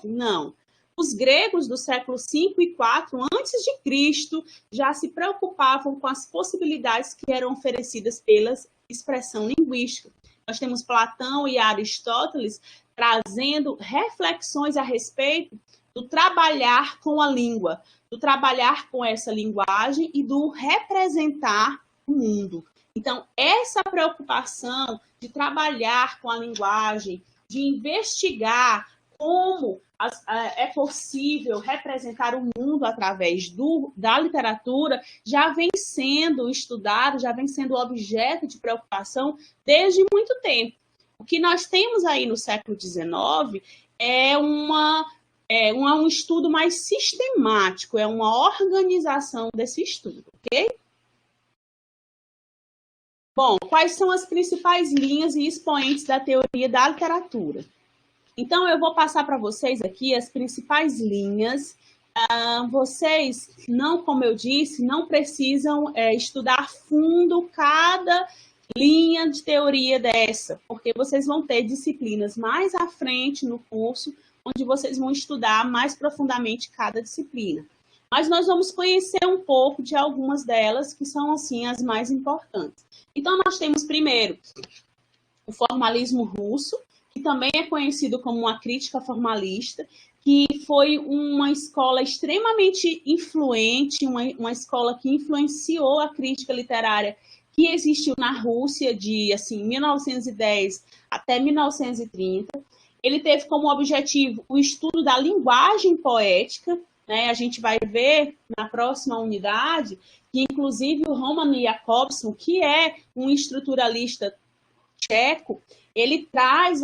Não. Os gregos do século V e IV, antes de Cristo, já se preocupavam com as possibilidades que eram oferecidas pela expressão linguística. Nós temos Platão e Aristóteles trazendo reflexões a respeito do trabalhar com a língua, do trabalhar com essa linguagem e do representar o mundo. Então, essa preocupação de trabalhar com a linguagem, de investigar como é possível representar o mundo através da literatura, já vem sendo estudado, já vem sendo objeto de preocupação desde muito tempo. O que nós temos aí no século XIX é um estudo mais sistemático, é uma organização desse estudo, ok? Bom, quais são as principais linhas e expoentes da teoria da literatura? Então, eu vou passar para vocês aqui as principais linhas. Vocês, não, como eu disse, não precisam estudar fundo cada linha de teoria dessa, porque vocês vão ter disciplinas mais à frente no curso, onde vocês vão estudar mais profundamente cada disciplina. Mas nós vamos conhecer um pouco de algumas delas, que são, assim, as mais importantes. Então, nós temos, primeiro, o formalismo russo, que também é conhecido como uma crítica formalista, que foi uma escola extremamente influente, uma escola que influenciou a crítica literária que existiu na Rússia de assim, 1910 até 1930. Ele teve como objetivo o estudo da linguagem poética, né? A gente vai ver na próxima unidade que, inclusive, o Roman Jakobson, que é um estruturalista tcheco, ele traz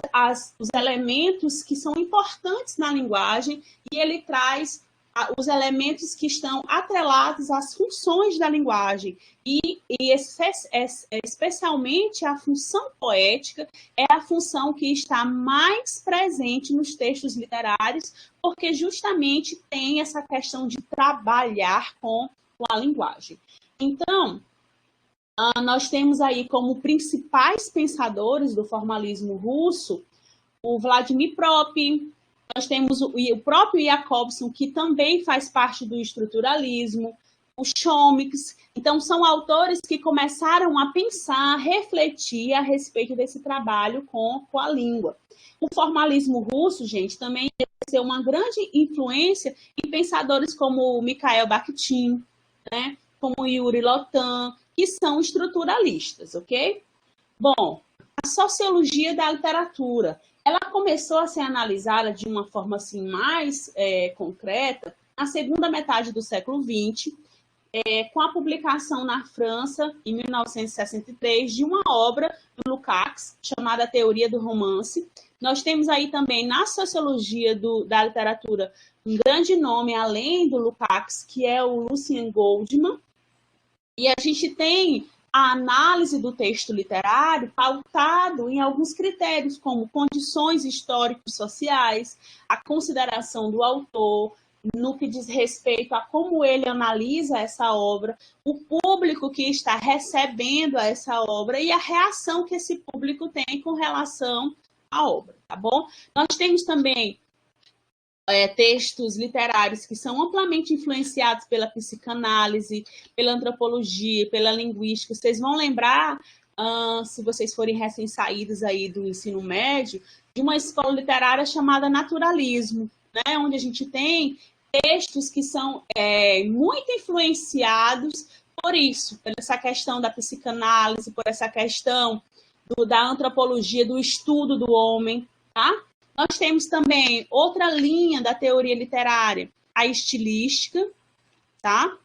os elementos que são importantes na linguagem e ele traz os elementos que estão atrelados às funções da linguagem. E especialmente a função poética é a função que está mais presente nos textos literários, porque justamente tem essa questão de trabalhar com a linguagem. Então, nós temos aí como principais pensadores do formalismo russo o Vladimir Propi, nós temos o próprio Jakobson, que também faz parte do estruturalismo, o Chomsky. Então, são autores que começaram a pensar, a refletir a respeito desse trabalho com a língua. O formalismo russo, gente, também exerceu uma grande influência em pensadores como Mikhail Bakhtin, né, como Yuri Lotan, que são estruturalistas, ok? Bom, a sociologia da literatura, ela começou a ser analisada de uma forma assim, mais concreta na segunda metade do século XX, com a publicação na França, em 1963, de uma obra do Lukács, chamada Teoria do Romance. Nós temos aí também, na sociologia da literatura, um grande nome, além do Lukács, que é o Lucien Goldman. E a gente tem a análise do texto literário pautado em alguns critérios, como condições históricos sociais, a consideração do autor, no que diz respeito a como ele analisa essa obra, o público que está recebendo essa obra e a reação que esse público tem com relação à obra, tá bom? Nós temos também textos literários que são amplamente influenciados pela psicanálise, pela antropologia, pela linguística. Vocês vão lembrar, se vocês forem recém-saídos aí do ensino médio, de uma escola literária chamada naturalismo, né? Onde a gente tem textos que são muito influenciados por isso, por essa questão da psicanálise, por essa questão da antropologia, do estudo do homem, tá? Nós temos também outra linha da teoria literária, a estilística, tá?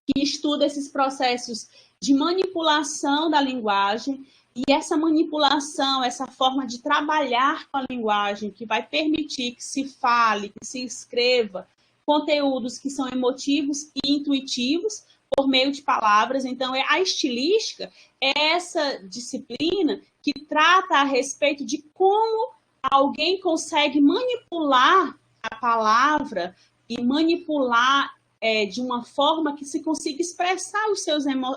Que estuda esses processos de manipulação da linguagem, e essa manipulação, essa forma de trabalhar com a linguagem, que vai permitir que se fale, que se escreva conteúdos que são emotivos e intuitivos por meio de palavras. Então, a estilística é essa disciplina que trata a respeito de como alguém consegue manipular a palavra e manipular de uma forma que se consiga expressar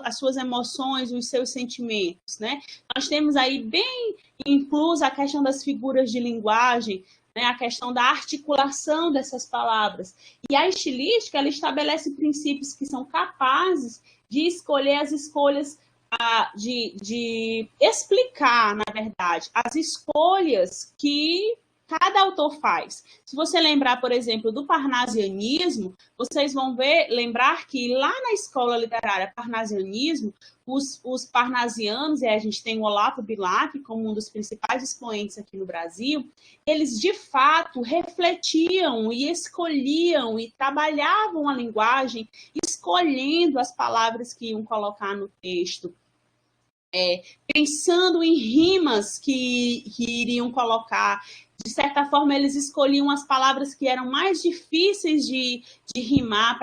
as suas emoções, os seus sentimentos, né? Nós temos aí bem inclusa a questão das figuras de linguagem, né? A questão da articulação dessas palavras. E a estilística, ela estabelece princípios que são capazes de escolher as escolhas, de explicar, na verdade, as escolhas que cada autor faz. Se você lembrar, por exemplo, do parnasianismo, vocês vão lembrar que lá na escola literária parnasianismo, os parnasianos, e a gente tem o Olavo Bilac como um dos principais expoentes aqui no Brasil, eles de fato refletiam e escolhiam e trabalhavam a linguagem, escolhendo as palavras que iam colocar no texto. Pensando em rimas que iriam colocar. De certa forma, eles escolhiam as palavras que eram mais difíceis de rimar,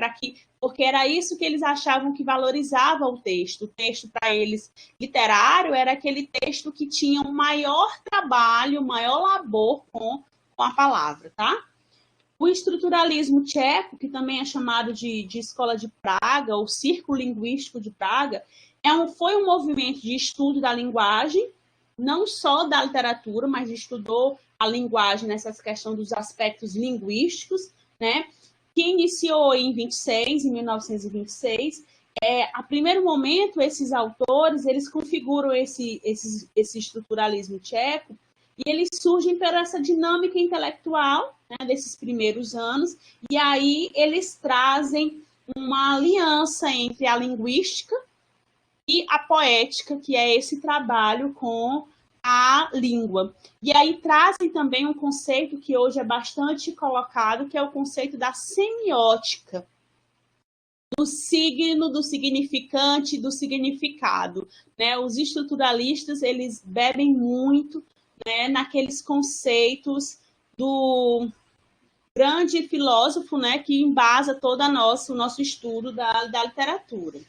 porque era isso que eles achavam que valorizava o texto. O texto, para eles, literário, era aquele texto que tinha um maior trabalho, maior labor com a palavra, tá? O estruturalismo tcheco, que também é chamado de Escola de Praga, ou Círculo Linguístico de Praga, foi um movimento de estudo da linguagem, não só da literatura, mas estudou a linguagem nessa questão dos aspectos linguísticos, né? Que iniciou em 1926. A primeiro momento, esses autores, eles configuram esse estruturalismo tcheco, e eles surgem por essa dinâmica intelectual, né, desses primeiros anos, e aí eles trazem uma aliança entre a linguística e a poética, que é esse trabalho com a língua. E aí trazem também um conceito que hoje é bastante colocado, que é o conceito da semiótica, do signo, do significante, do significado, né? Os estruturalistas, eles bebem muito, né, naqueles conceitos do grande filósofo, né, que embasa todo o nosso estudo da literatura.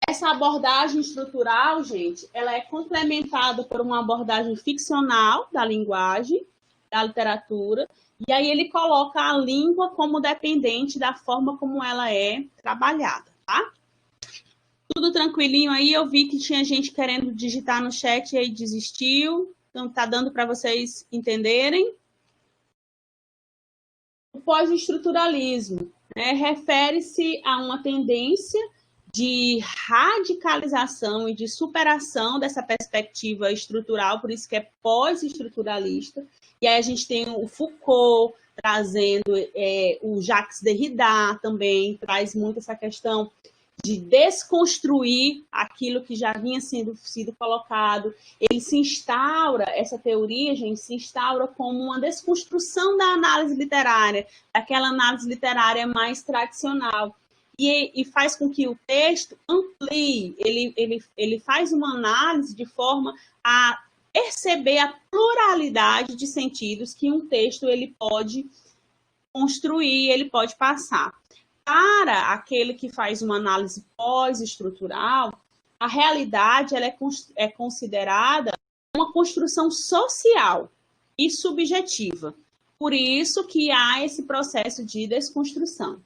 Essa abordagem estrutural, gente, ela é complementada por uma abordagem ficcional da linguagem, da literatura, e aí ele coloca a língua como dependente da forma como ela é trabalhada, tá? Tudo tranquilinho aí, eu vi que tinha gente querendo digitar no chat e aí desistiu, então tá dando para vocês entenderem. O pós-estruturalismo, né, refere-se a uma tendência de radicalização e de superação dessa perspectiva estrutural, por isso que é pós-estruturalista. E aí a gente tem o Foucault trazendo, o Jacques Derrida também traz muito essa questão desconstruir aquilo que já vinha sido colocado. Ele se instaura, essa teoria, gente, se instaura como uma desconstrução da análise literária, daquela análise literária mais tradicional. E faz com que o texto amplie, ele faz uma análise de forma a perceber a pluralidade de sentidos que um texto ele pode construir, ele pode passar. Para aquele que faz uma análise pós-estrutural, a realidade ela é considerada uma construção social e subjetiva. Por isso que há esse processo de desconstrução.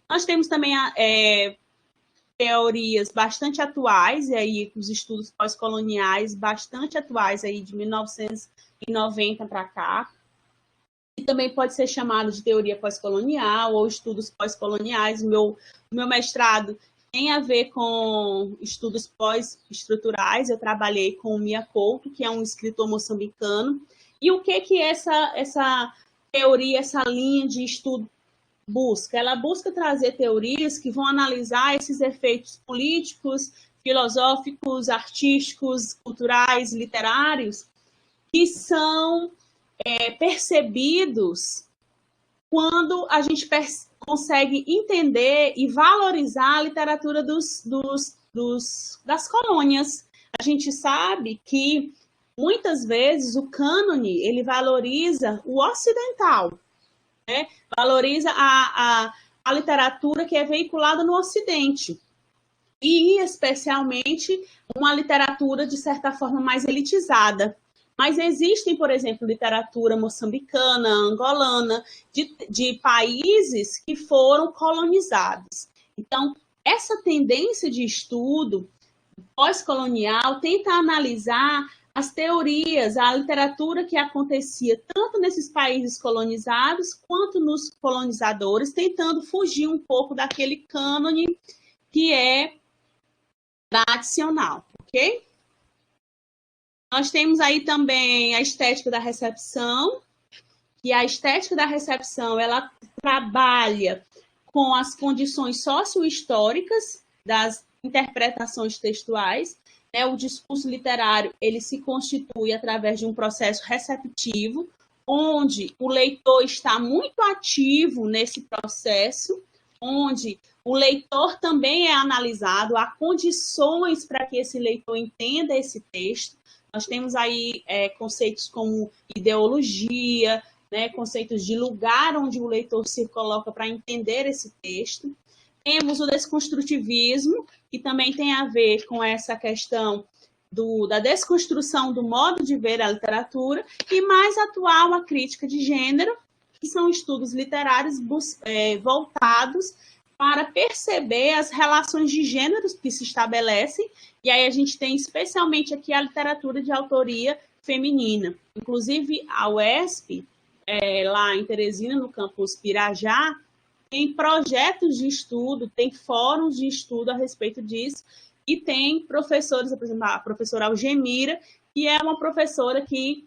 Nós temos também teorias bastante atuais, e aí os estudos pós-coloniais bastante atuais aí de 1990 para cá, que também pode ser chamado de teoria pós-colonial ou estudos pós-coloniais. Meu mestrado tem a ver com estudos pós-estruturais. Eu trabalhei com o Mia Couto, que é um escritor moçambicano. E o que essa teoria, essa linha de estudo busca? Ela busca trazer teorias que vão analisar esses efeitos políticos, filosóficos, artísticos, culturais, literários, que são percebidos quando a gente consegue entender e valorizar a literatura das colônias. A gente sabe que, muitas vezes, o cânone ele valoriza o ocidental, né? Valoriza a literatura que é veiculada no Ocidente. E, especialmente, uma literatura, de certa forma, mais elitizada. Mas existem, por exemplo, literatura moçambicana, angolana, de países que foram colonizados. Então, essa tendência de estudo pós-colonial tenta analisar as teorias, a literatura que acontecia tanto nesses países colonizados quanto nos colonizadores, tentando fugir um pouco daquele cânone que é tradicional, ok? Nós temos aí também a estética da recepção, e a estética da recepção, ela trabalha com as condições sociohistóricas das interpretações textuais, né? O discurso literário, ele se constitui através de um processo receptivo, onde o leitor está muito ativo nesse processo, onde o leitor também é analisado, há condições para que esse leitor entenda esse texto. Nós temos aí conceitos como ideologia, né, conceitos de lugar onde o leitor se coloca para entender esse texto. Temos o desconstrutivismo, que também tem a ver com essa questão da desconstrução do modo de ver a literatura, e mais atual a crítica de gênero, que são estudos literários voltados para perceber as relações de gêneros que se estabelecem, e aí a gente tem especialmente aqui a literatura de autoria feminina. Inclusive, a UESP, lá em Teresina, no campus Pirajá, tem projetos de estudo, tem fóruns de estudo a respeito disso, e tem professores, por exemplo, a professora Algemira, que é uma professora que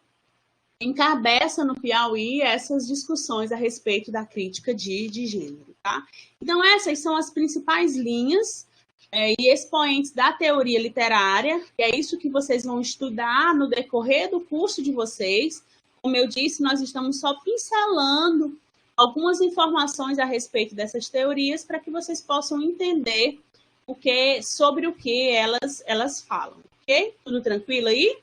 encabeça no Piauí essas discussões a respeito da crítica de gênero, tá? Então, essas são as principais linhas e expoentes da teoria literária, e é isso que vocês vão estudar no decorrer do curso de vocês. Como eu disse, nós estamos só pincelando algumas informações a respeito dessas teorias para que vocês possam entender sobre o que elas falam, ok? Tudo tranquilo aí?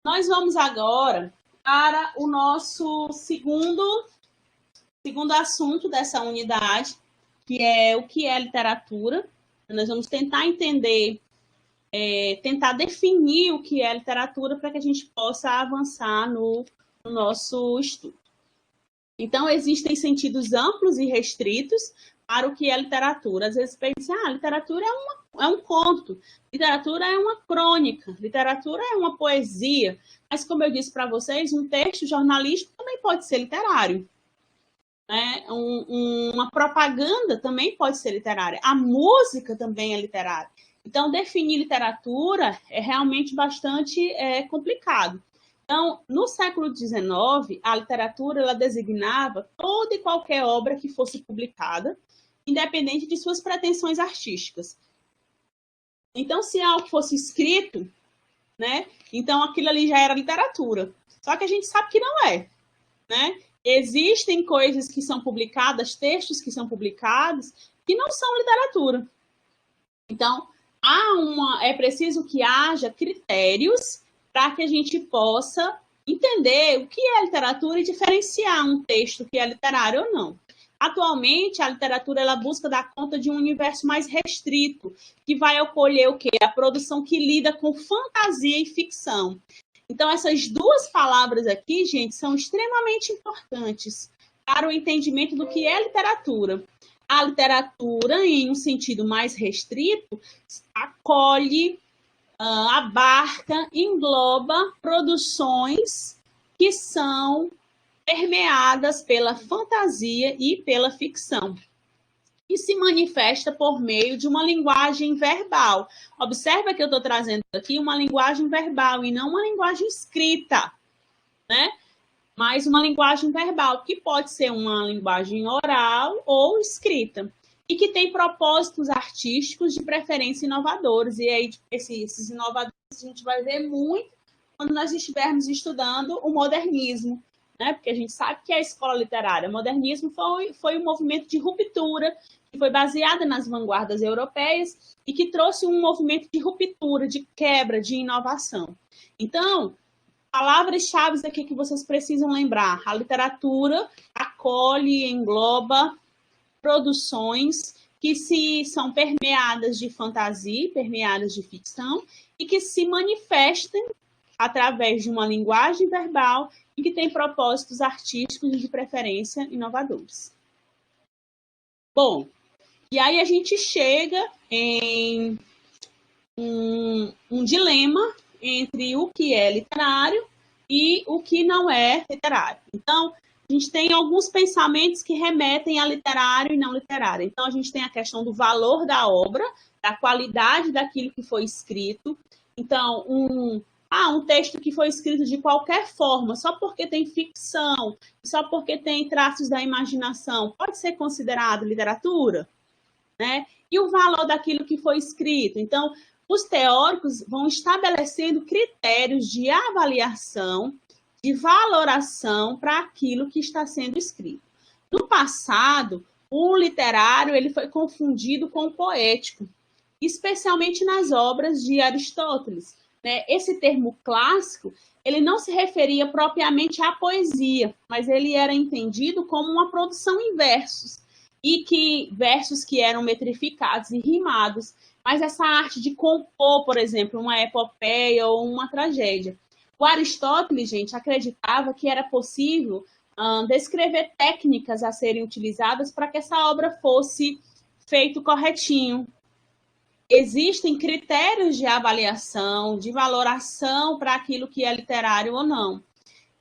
Nós vamos agora para o nosso segundo assunto dessa unidade, que é o que é literatura. Nós vamos tentar entender, tentar definir o que é literatura para que a gente possa avançar no nosso estudo. Então, existem sentidos amplos e restritos para o que é literatura. Às vezes pensa, literatura é um conto, literatura é uma crônica, literatura é uma poesia. Mas, como eu disse para vocês, um texto jornalístico também pode ser literário. Né? Uma propaganda também pode ser literária. A música também é literária. Então, definir literatura é realmente bastante complicado. Então, no século XIX, a literatura ela designava toda e qualquer obra que fosse publicada, independente de suas pretensões artísticas. Então, se algo fosse escrito, né, então aquilo ali já era literatura. Só que a gente sabe que não é, né? Existem coisas que são publicadas, textos que são publicados, que não são literatura. Então, é preciso que haja critérios para que a gente possa entender o que é literatura e diferenciar um texto que é literário ou não. Atualmente, a literatura ela busca dar conta de um universo mais restrito, que vai acolher o quê? A produção que lida com fantasia e ficção. Então, essas duas palavras aqui, gente, são extremamente importantes para o entendimento do que é literatura. A literatura, em um sentido mais restrito, acolhe, abarca, engloba produções que são permeadas pela fantasia e pela ficção, e se manifesta por meio de uma linguagem verbal. Observa que eu estou trazendo aqui uma linguagem verbal e não uma linguagem escrita, né? Mas uma linguagem verbal, que pode ser uma linguagem oral ou escrita, e que tem propósitos artísticos de preferência inovadores. E aí, esses inovadores a gente vai ver muito quando nós estivermos estudando o modernismo, né? Porque a gente sabe que a escola literária, o modernismo foi um movimento de ruptura, que foi baseada nas vanguardas europeias e que trouxe um movimento de ruptura, de quebra, de inovação. Então, palavras-chave aqui que vocês precisam lembrar. A literatura acolhe, engloba produções que são permeadas de fantasia, permeadas de ficção, e que se manifestem através de uma linguagem verbal e que tem propósitos artísticos e de preferência inovadores. Bom, e aí a gente chega em um dilema entre o que é literário e o que não é literário. Então, a gente tem alguns pensamentos que remetem a literário e não literário. Então, a gente tem a questão do valor da obra, da qualidade daquilo que foi escrito. Então, um texto que foi escrito de qualquer forma, só porque tem ficção, só porque tem traços da imaginação, pode ser considerado literatura, né? E o valor daquilo que foi escrito. Então, os teóricos vão estabelecendo critérios de avaliação, de valoração para aquilo que está sendo escrito. No passado, o literário ele foi confundido com o poético, especialmente nas obras de Aristóteles, né? Esse termo clássico, ele não se referia propriamente à poesia, mas ele era entendido como uma produção em versos, e que versos que eram metrificados e rimados, mas essa arte de compor, por exemplo, uma epopeia ou uma tragédia. O Aristóteles, gente, acreditava que era possível descrever técnicas a serem utilizadas para que essa obra fosse feito corretinho. Existem critérios de avaliação, de valoração para aquilo que é literário ou não.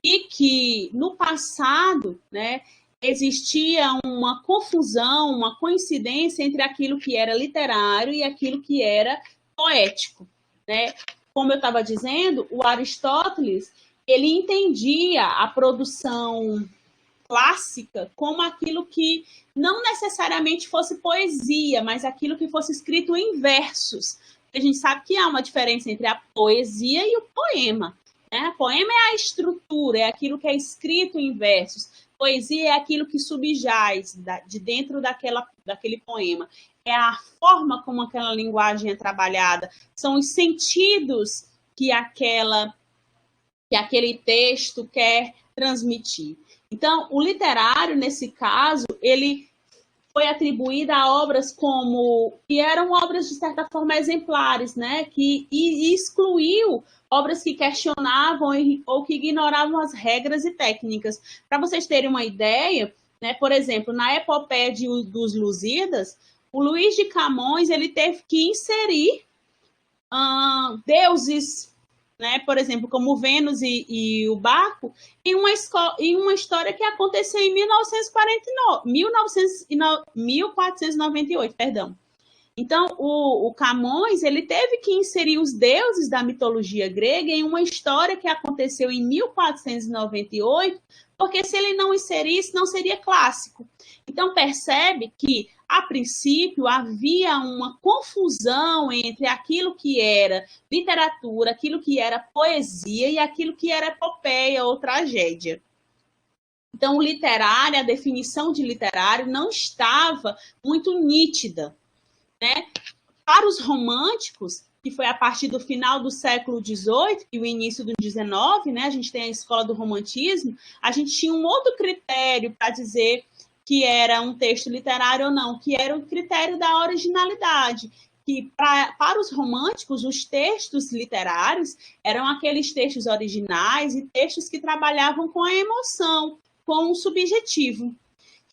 E que, no passado, né, existia uma confusão, uma coincidência entre aquilo que era literário e aquilo que era poético, né? Como eu estava dizendo, o Aristóteles, ele entendia a produção clássica como aquilo que não necessariamente fosse poesia, mas aquilo que fosse escrito em versos. A gente sabe que há uma diferença entre a poesia e o poema, né? Poema é a estrutura, é aquilo que é escrito em versos. Poesia é aquilo que subjaz de dentro daquele poema. É a forma como aquela linguagem é trabalhada, são os sentidos que aquele texto quer transmitir. Então, o literário, nesse caso, ele foi atribuído a obras que eram obras, de certa forma, exemplares, né? Que excluiu obras que questionavam ou que ignoravam as regras e técnicas. Para vocês terem uma ideia, né, por exemplo, na epopeia dos Lusíadas, o Luís de Camões ele teve que inserir deuses, né, por exemplo, como Vênus e o Baco, em uma história que aconteceu em 1498, perdão. Então, o Camões, ele teve que inserir os deuses da mitologia grega em uma história que aconteceu em 1498, porque se ele não inserisse, não seria clássico. Então, percebe que, a princípio, havia uma confusão entre aquilo que era literatura, aquilo que era poesia e aquilo que era epopeia ou tragédia. Então, o literário, a definição de literário não estava muito nítida, né? Para os românticos, que foi a partir do final do século XVIII e o início do XIX, né? A gente tem a escola do romantismo, a gente tinha um outro critério para dizer que era um texto literário ou não, que era o critério da originalidade, que para os românticos, os textos literários eram aqueles textos originais e textos que trabalhavam com a emoção, com o subjetivo.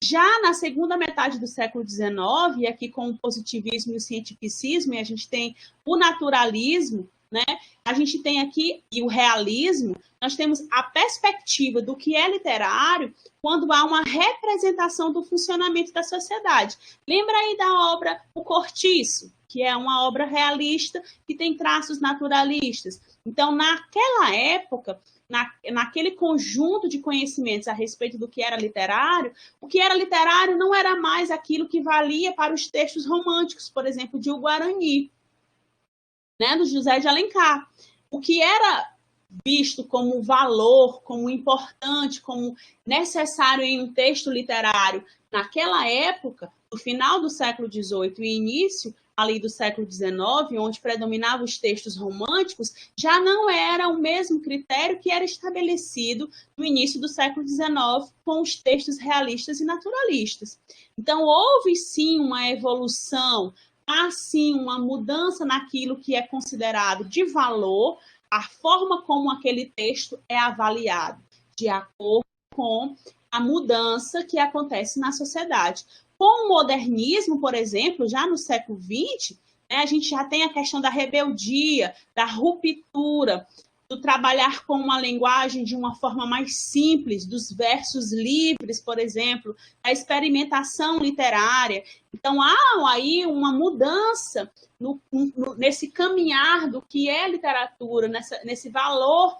Já na segunda metade do século XIX, e aqui com o positivismo e o cientificismo, e a gente tem o naturalismo, né? A gente tem aqui, e o realismo, nós temos a perspectiva do que é literário quando há uma representação do funcionamento da sociedade. Lembra aí da obra O Cortiço, que é uma obra realista que tem traços naturalistas. Então, naquela época, naquele conjunto de conhecimentos a respeito do que era literário, o que era literário não era mais aquilo que valia para os textos românticos, por exemplo, de O Guarani, né, do José de Alencar. O que era visto como valor, como importante, como necessário em um texto literário naquela época, no final do século XVIII e início ali do século XIX, onde predominavam os textos românticos, já não era o mesmo critério que era estabelecido no início do século XIX com os textos realistas e naturalistas. Então, houve sim uma evolução, há sim uma mudança naquilo que é considerado de valor, a forma como aquele texto é avaliado, de acordo com a mudança que acontece na sociedade. Com o modernismo, por exemplo, já no século XX, né, a gente já tem a questão da rebeldia, da ruptura, do trabalhar com uma linguagem de uma forma mais simples, dos versos livres, por exemplo, da experimentação literária. Então, há aí uma mudança nesse caminhar do que é literatura, nesse valor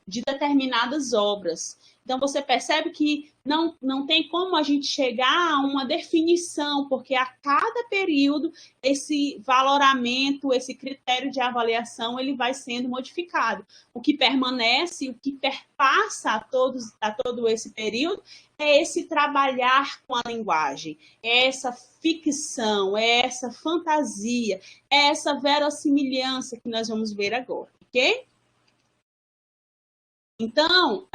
de determinadas obras. Então, você percebe que não tem como a gente chegar a uma definição, porque a cada período esse valoramento, esse critério de avaliação, ele vai sendo modificado. O que permanece, o que perpassa a todo esse período é esse trabalhar com a linguagem, é essa ficção, é essa fantasia, é essa verossimilhança que nós vamos ver agora, ok? Então,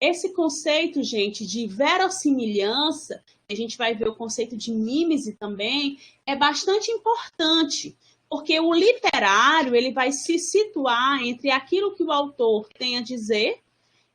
esse conceito, gente, de verossimilhança, a gente vai ver o conceito de mímese também, é bastante importante, porque o literário ele vai se situar entre aquilo que o autor tem a dizer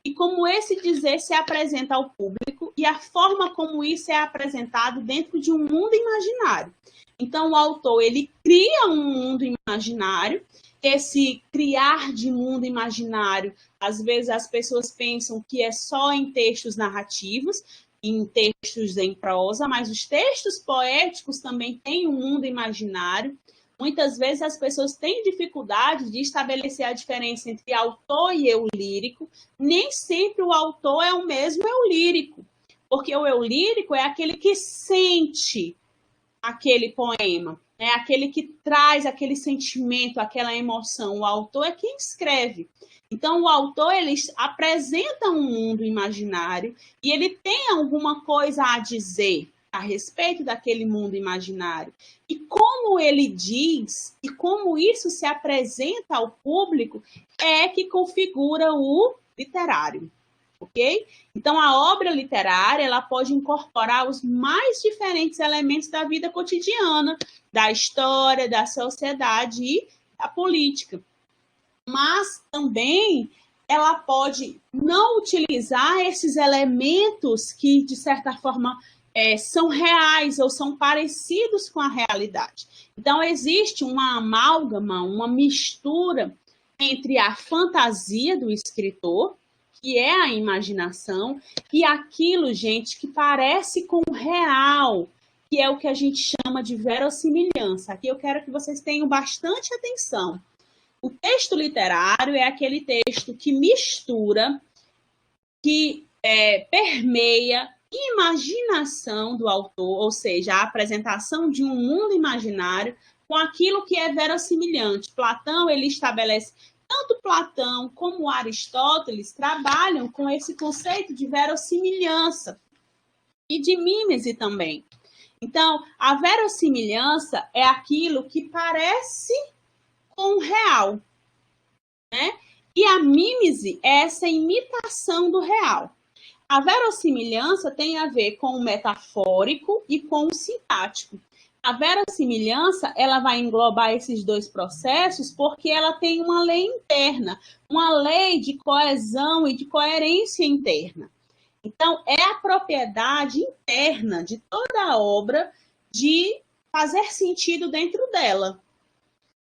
e como esse dizer se apresenta ao público e a forma como isso é apresentado dentro de um mundo imaginário. Então, o autor ele cria um mundo imaginário. Esse criar de mundo imaginário, às vezes as pessoas pensam que é só em textos narrativos, em textos em prosa, mas os textos poéticos também têm um mundo imaginário. Muitas vezes as pessoas têm dificuldade de estabelecer a diferença entre autor e eu lírico. Nem sempre o autor é o mesmo eu lírico, porque o eu lírico é aquele que sente aquele poema, é aquele que traz aquele sentimento, aquela emoção. O autor é quem escreve. Então, o autor ele apresenta um mundo imaginário e ele tem alguma coisa a dizer a respeito daquele mundo imaginário. E como ele diz, e como isso se apresenta ao público, é que configura o literário. Ok? Então, a obra literária ela pode incorporar os mais diferentes elementos da vida cotidiana, da história, da sociedade e da política. Mas também ela pode não utilizar esses elementos que, de certa forma, são reais ou são parecidos com a realidade. Então, existe uma amálgama, uma mistura entre a fantasia do escritor, que é a imaginação, e aquilo, gente, que parece com o real, que é o que a gente chama de verossimilhança. Aqui eu quero que vocês tenham bastante atenção. O texto literário é aquele texto que mistura, que permeia imaginação do autor, ou seja, a apresentação de um mundo imaginário com aquilo que é verossimilhante. Platão, ele estabelece, tanto Platão como Aristóteles trabalham com esse conceito de verossimilhança e de mímese também. Então, a verossimilhança é aquilo que parece com o real, né? E a mímese é essa imitação do real. A verossimilhança tem a ver com o metafórico e com o sintático. A verossimilhança, ela vai englobar esses dois processos porque ela tem uma lei interna, uma lei de coesão e de coerência interna. Então, é a propriedade interna de toda a obra de fazer sentido dentro dela.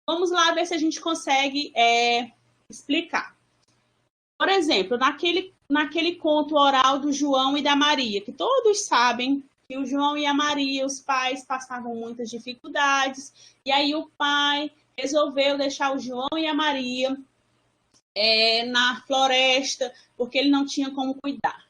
Vamos lá ver se a gente consegue explicar. Por exemplo, naquele conto oral do João e da Maria, que todos sabem que o João e a Maria, os pais, passavam muitas dificuldades, e aí o pai resolveu deixar o João e a Maria na floresta, porque ele não tinha como cuidar.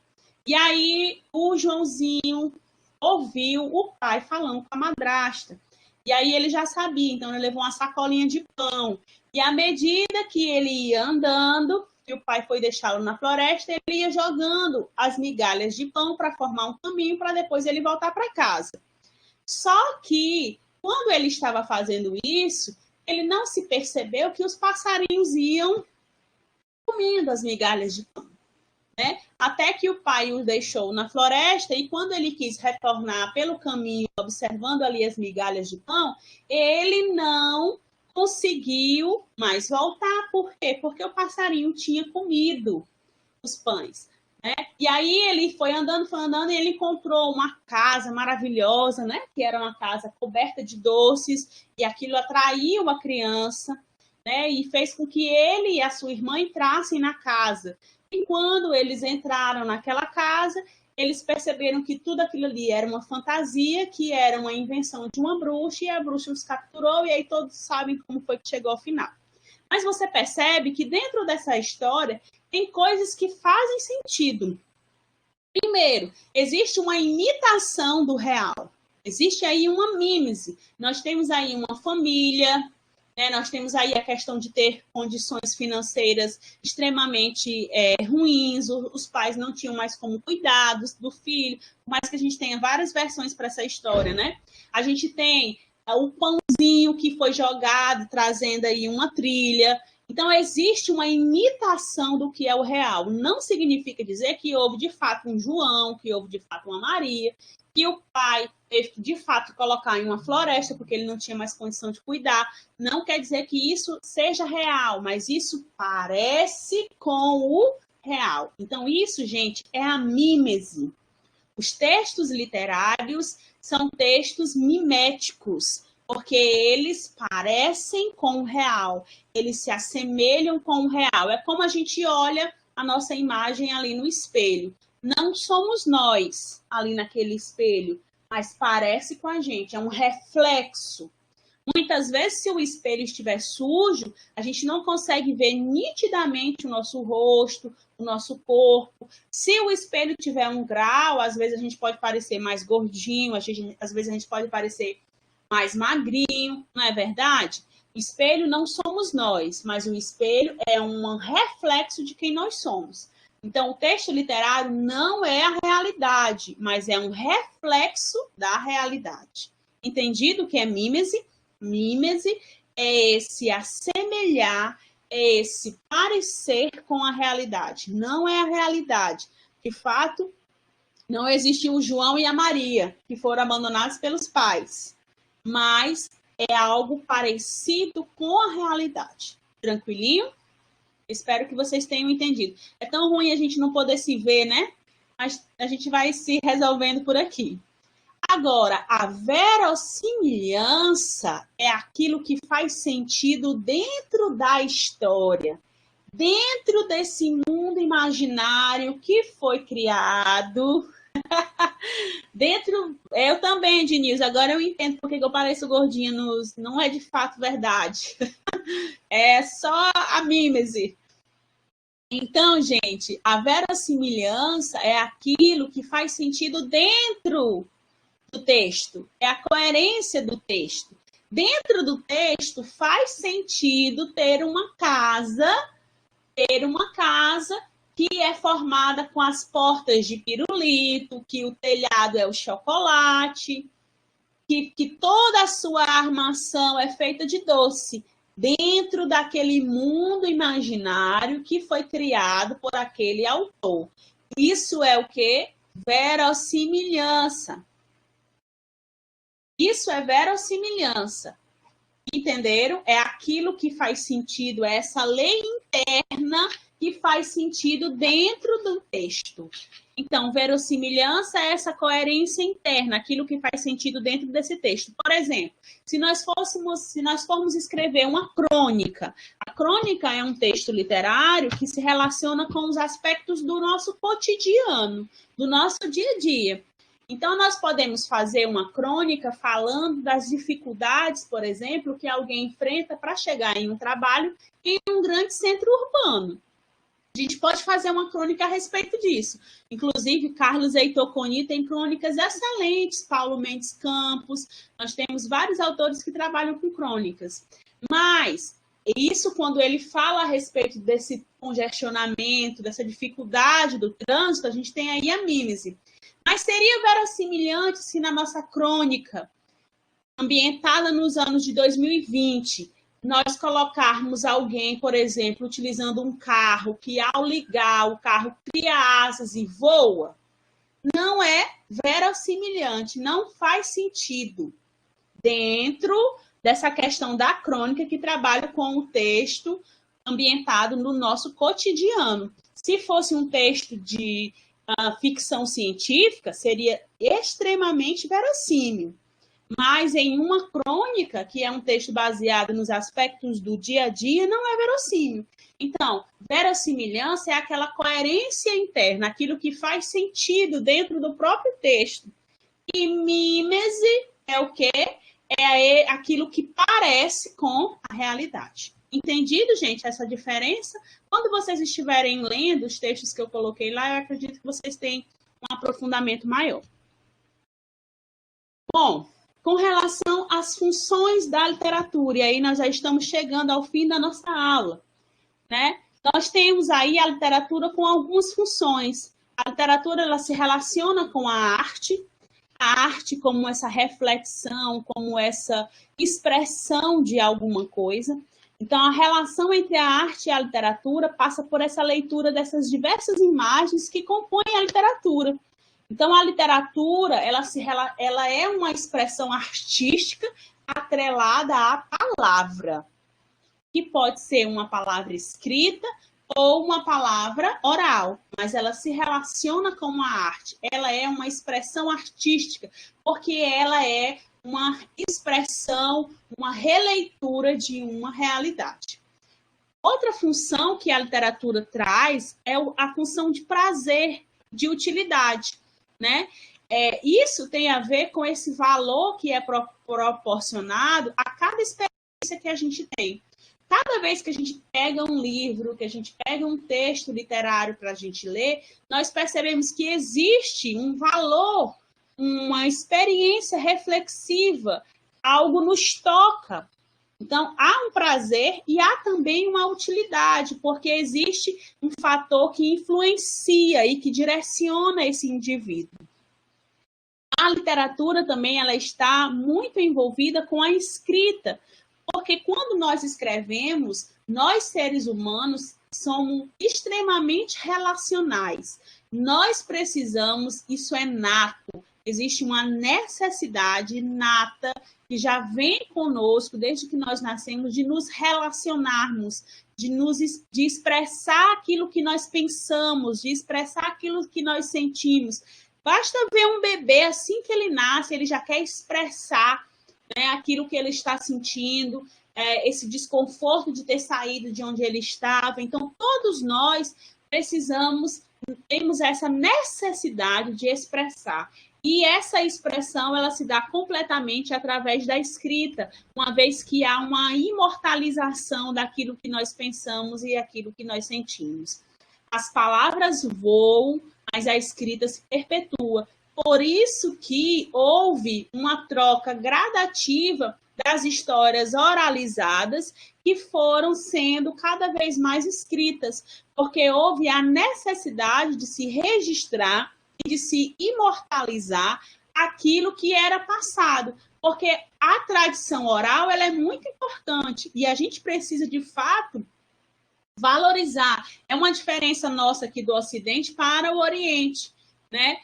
E aí o Joãozinho ouviu o pai falando com a madrasta. E aí ele já sabia, então ele levou uma sacolinha de pão. E à medida que ele ia andando, que o pai foi deixá-lo na floresta, ele ia jogando as migalhas de pão para formar um caminho para depois ele voltar para casa. Só que, quando ele estava fazendo isso, ele não se percebeu que os passarinhos iam comendo as migalhas de pão, né? Até que o pai o deixou na floresta e quando ele quis retornar pelo caminho, observando ali as migalhas de pão, ele não conseguiu mais voltar. Por quê? Porque o passarinho tinha comido os pães, né? E aí ele foi andando e ele encontrou uma casa maravilhosa, né? Que era uma casa coberta de doces e aquilo atraiu a criança, né? E fez com que ele e a sua irmã entrassem na casa. E quando eles entraram naquela casa, eles perceberam que tudo aquilo ali era uma fantasia, que era uma invenção de uma bruxa, e a bruxa os capturou, e aí todos sabem como foi que chegou ao final. Mas você percebe que dentro dessa história tem coisas que fazem sentido. Primeiro, existe uma imitação do real. Existe aí uma mímese. Nós temos aí uma família, né? Nós temos aí a questão de ter condições financeiras extremamente ruins, os pais não tinham mais como cuidar do filho, por mais que a gente tenha várias versões para essa história, né? A gente tem o pãozinho que foi jogado, trazendo aí uma trilha. Então, existe uma imitação do que é o real. Não significa dizer que houve, de fato, um João, que houve, de fato, uma Maria, que o pai teve que, de fato, colocar em uma floresta, porque ele não tinha mais condição de cuidar. Não quer dizer que isso seja real, mas isso parece com o real. Então, isso, gente, é a mímese. Os textos literários são textos miméticos, porque eles parecem com o real, eles se assemelham com o real. É como a gente olha a nossa imagem ali no espelho. Não somos nós ali naquele espelho, mas parece com a gente, é um reflexo. Muitas vezes, se o espelho estiver sujo, a gente não consegue ver nitidamente o nosso rosto, o nosso corpo. Se o espelho tiver um grau, às vezes a gente pode parecer mais gordinho, às vezes a gente pode parecer mais magrinho, não é verdade? O espelho não somos nós, mas o espelho é um reflexo de quem nós somos. Então, o texto literário não é a realidade, mas é um reflexo da realidade. Entendido o que é mímese? Mímese é esse assemelhar, é esse parecer com a realidade. Não é a realidade. De fato, não existe o João e a Maria, que foram abandonados pelos pais. Mas é algo parecido com a realidade. Tranquilinho? Espero que vocês tenham entendido. É tão ruim a gente não poder se ver, né? Mas a gente vai se resolvendo por aqui. Agora, a verossimilhança é aquilo que faz sentido dentro da história, dentro desse mundo imaginário que foi criado, Eu também, Diniz, agora eu entendo porque eu pareço gordinha, não é de fato verdade. É só a mímese. Então, gente, a verossimilhança é aquilo que faz sentido dentro do texto, é a coerência do texto. Dentro do texto faz sentido ter uma casa que é formada com as portas de pirulito, que o telhado é o chocolate, que toda a sua armação é feita de doce, dentro daquele mundo imaginário que foi criado por aquele autor. Isso é o que? Verossimilhança. Isso é verossimilhança. Entenderam? É aquilo que faz sentido, é essa lei interna que faz sentido dentro do texto. Então, verossimilhança é essa coerência interna, aquilo que faz sentido dentro desse texto. Por exemplo, se nós formos escrever uma crônica, a crônica é um texto literário que se relaciona com os aspectos do nosso cotidiano, do nosso dia a dia. Então, nós podemos fazer uma crônica falando das dificuldades, por exemplo, que alguém enfrenta para chegar em um trabalho em um grande centro urbano. A gente pode fazer uma crônica a respeito disso. Inclusive, Carlos Heitor Coni tem crônicas excelentes, Paulo Mendes Campos, nós temos vários autores que trabalham com crônicas. Mas isso, quando ele fala a respeito desse congestionamento, dessa dificuldade do trânsito, a gente tem aí a mímese. Mas seria verossimilhante se na nossa crônica, ambientada nos anos de 2020, nós colocarmos alguém, por exemplo, utilizando um carro que, ao ligar, o carro cria asas e voa? Não é verossimilhante, não faz sentido dentro dessa questão da crônica que trabalha com o texto ambientado no nosso cotidiano. Se fosse um texto de ficção científica, seria extremamente verossímil. Mas em uma crônica, que é um texto baseado nos aspectos do dia a dia, não é verossímil. Então, verossimilhança é aquela coerência interna, aquilo que faz sentido dentro do próprio texto. E mímese é o quê? É aquilo que parece com a realidade. Entendido, gente, essa diferença? Quando vocês estiverem lendo os textos que eu coloquei lá, eu acredito que vocês têm um aprofundamento maior. Bom, com relação às funções da literatura, e aí nós já estamos chegando ao fim da nossa aula, né? Nós temos aí a literatura com algumas funções. A literatura, ela se relaciona com a arte como essa reflexão, como essa expressão de alguma coisa. Então, a relação entre a arte e a literatura passa por essa leitura dessas diversas imagens que compõem a literatura. Então, a literatura, ela é uma expressão artística atrelada à palavra, que pode ser uma palavra escrita ou uma palavra oral, mas ela se relaciona com a arte. Ela é uma expressão artística, porque ela é uma expressão, uma releitura de uma realidade. Outra função que a literatura traz é a função de prazer, de utilidade, né? Isso tem a ver com esse valor que é proporcionado a cada experiência que a gente tem. Cada vez que a gente pega um livro, que a gente pega um texto literário para a gente ler, nós percebemos que existe um valor, uma experiência reflexiva, algo nos toca. Então, há um prazer e há também uma utilidade, porque existe um fator que influencia e que direciona esse indivíduo. A literatura também ela está muito envolvida com a escrita, porque quando nós escrevemos, nós seres humanos somos extremamente relacionais. Nós precisamos, isso é nato, existe uma necessidade nata que já vem conosco desde que nós nascemos de nos relacionarmos, de expressar aquilo que nós pensamos, de expressar aquilo que nós sentimos. Basta ver um bebê, assim que ele nasce, ele já quer expressar, né, aquilo que ele está sentindo, esse desconforto de ter saído de onde ele estava. Então, todos nós precisamos temos essa necessidade de expressar. E essa expressão, ela se dá completamente através da escrita, uma vez que há uma imortalização daquilo que nós pensamos e aquilo que nós sentimos. As palavras voam, mas a escrita se perpetua. Por isso que houve uma troca gradativa das histórias oralizadas que foram sendo cada vez mais escritas, porque houve a necessidade de se registrar e de se imortalizar aquilo que era passado, porque a tradição oral ela é muito importante e a gente precisa, de fato, valorizar. É uma diferença nossa aqui do Ocidente para o Oriente, né?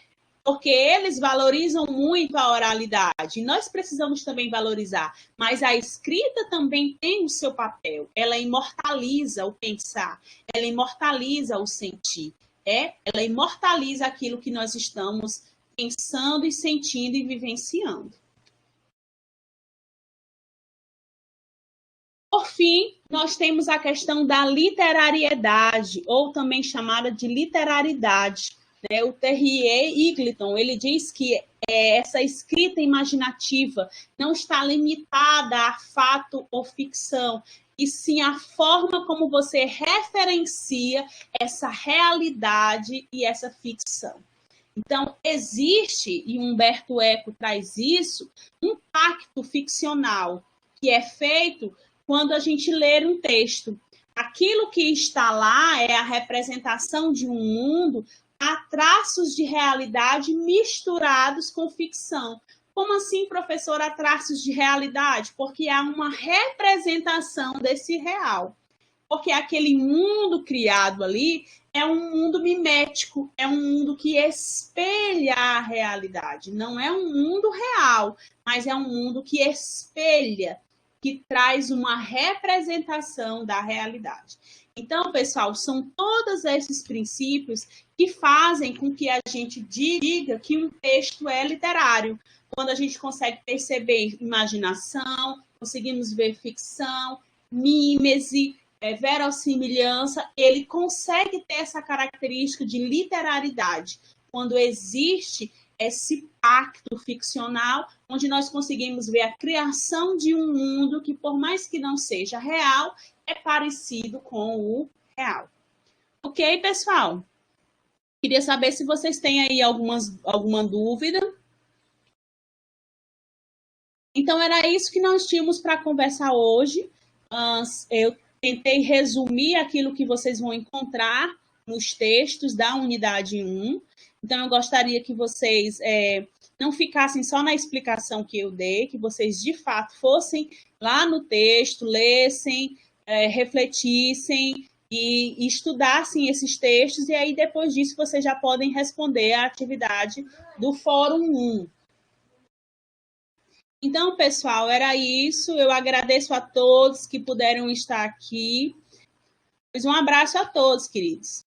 Porque eles valorizam muito a oralidade. Nós precisamos também valorizar, mas a escrita também tem o seu papel. Ela imortaliza o pensar, ela imortaliza o sentir, ela imortaliza aquilo que nós estamos pensando e sentindo e vivenciando. Por fim, nós temos a questão da literariedade, ou também chamada de literalidade. O Terry Eagleton, ele diz que essa escrita imaginativa não está limitada a fato ou ficção, e sim a forma como você referencia essa realidade e essa ficção. Então, existe, e Humberto Eco traz isso, um pacto ficcional que é feito quando a gente lê um texto. Aquilo que está lá é a representação de um mundo a traços de realidade misturados com ficção. Como assim, professor, há traços de realidade? Porque há uma representação desse real. Porque aquele mundo criado ali é um mundo mimético, é um mundo que espelha a realidade. Não é um mundo real, mas é um mundo que espelha, que traz uma representação da realidade. Então, pessoal, são todos esses princípios que fazem com que a gente diga que um texto é literário. Quando a gente consegue perceber imaginação, conseguimos ver ficção, mímese, verossimilhança, ele consegue ter essa característica de literariedade. Quando existe esse pacto ficcional, onde nós conseguimos ver a criação de um mundo que, por mais que não seja real, é parecido com o real. Ok, pessoal? Queria saber se vocês têm aí alguma dúvida. Então, era isso que nós tínhamos para conversar hoje. Eu tentei resumir aquilo que vocês vão encontrar nos textos da unidade 1. Então, eu gostaria que vocês não ficassem só na explicação que eu dei, que vocês, de fato, fossem lá no texto, lessem, refletissem e estudassem esses textos, e aí, depois disso, vocês já podem responder a atividade do Fórum 1. Então, pessoal, era isso. Eu agradeço a todos que puderam estar aqui. Um abraço a todos, queridos.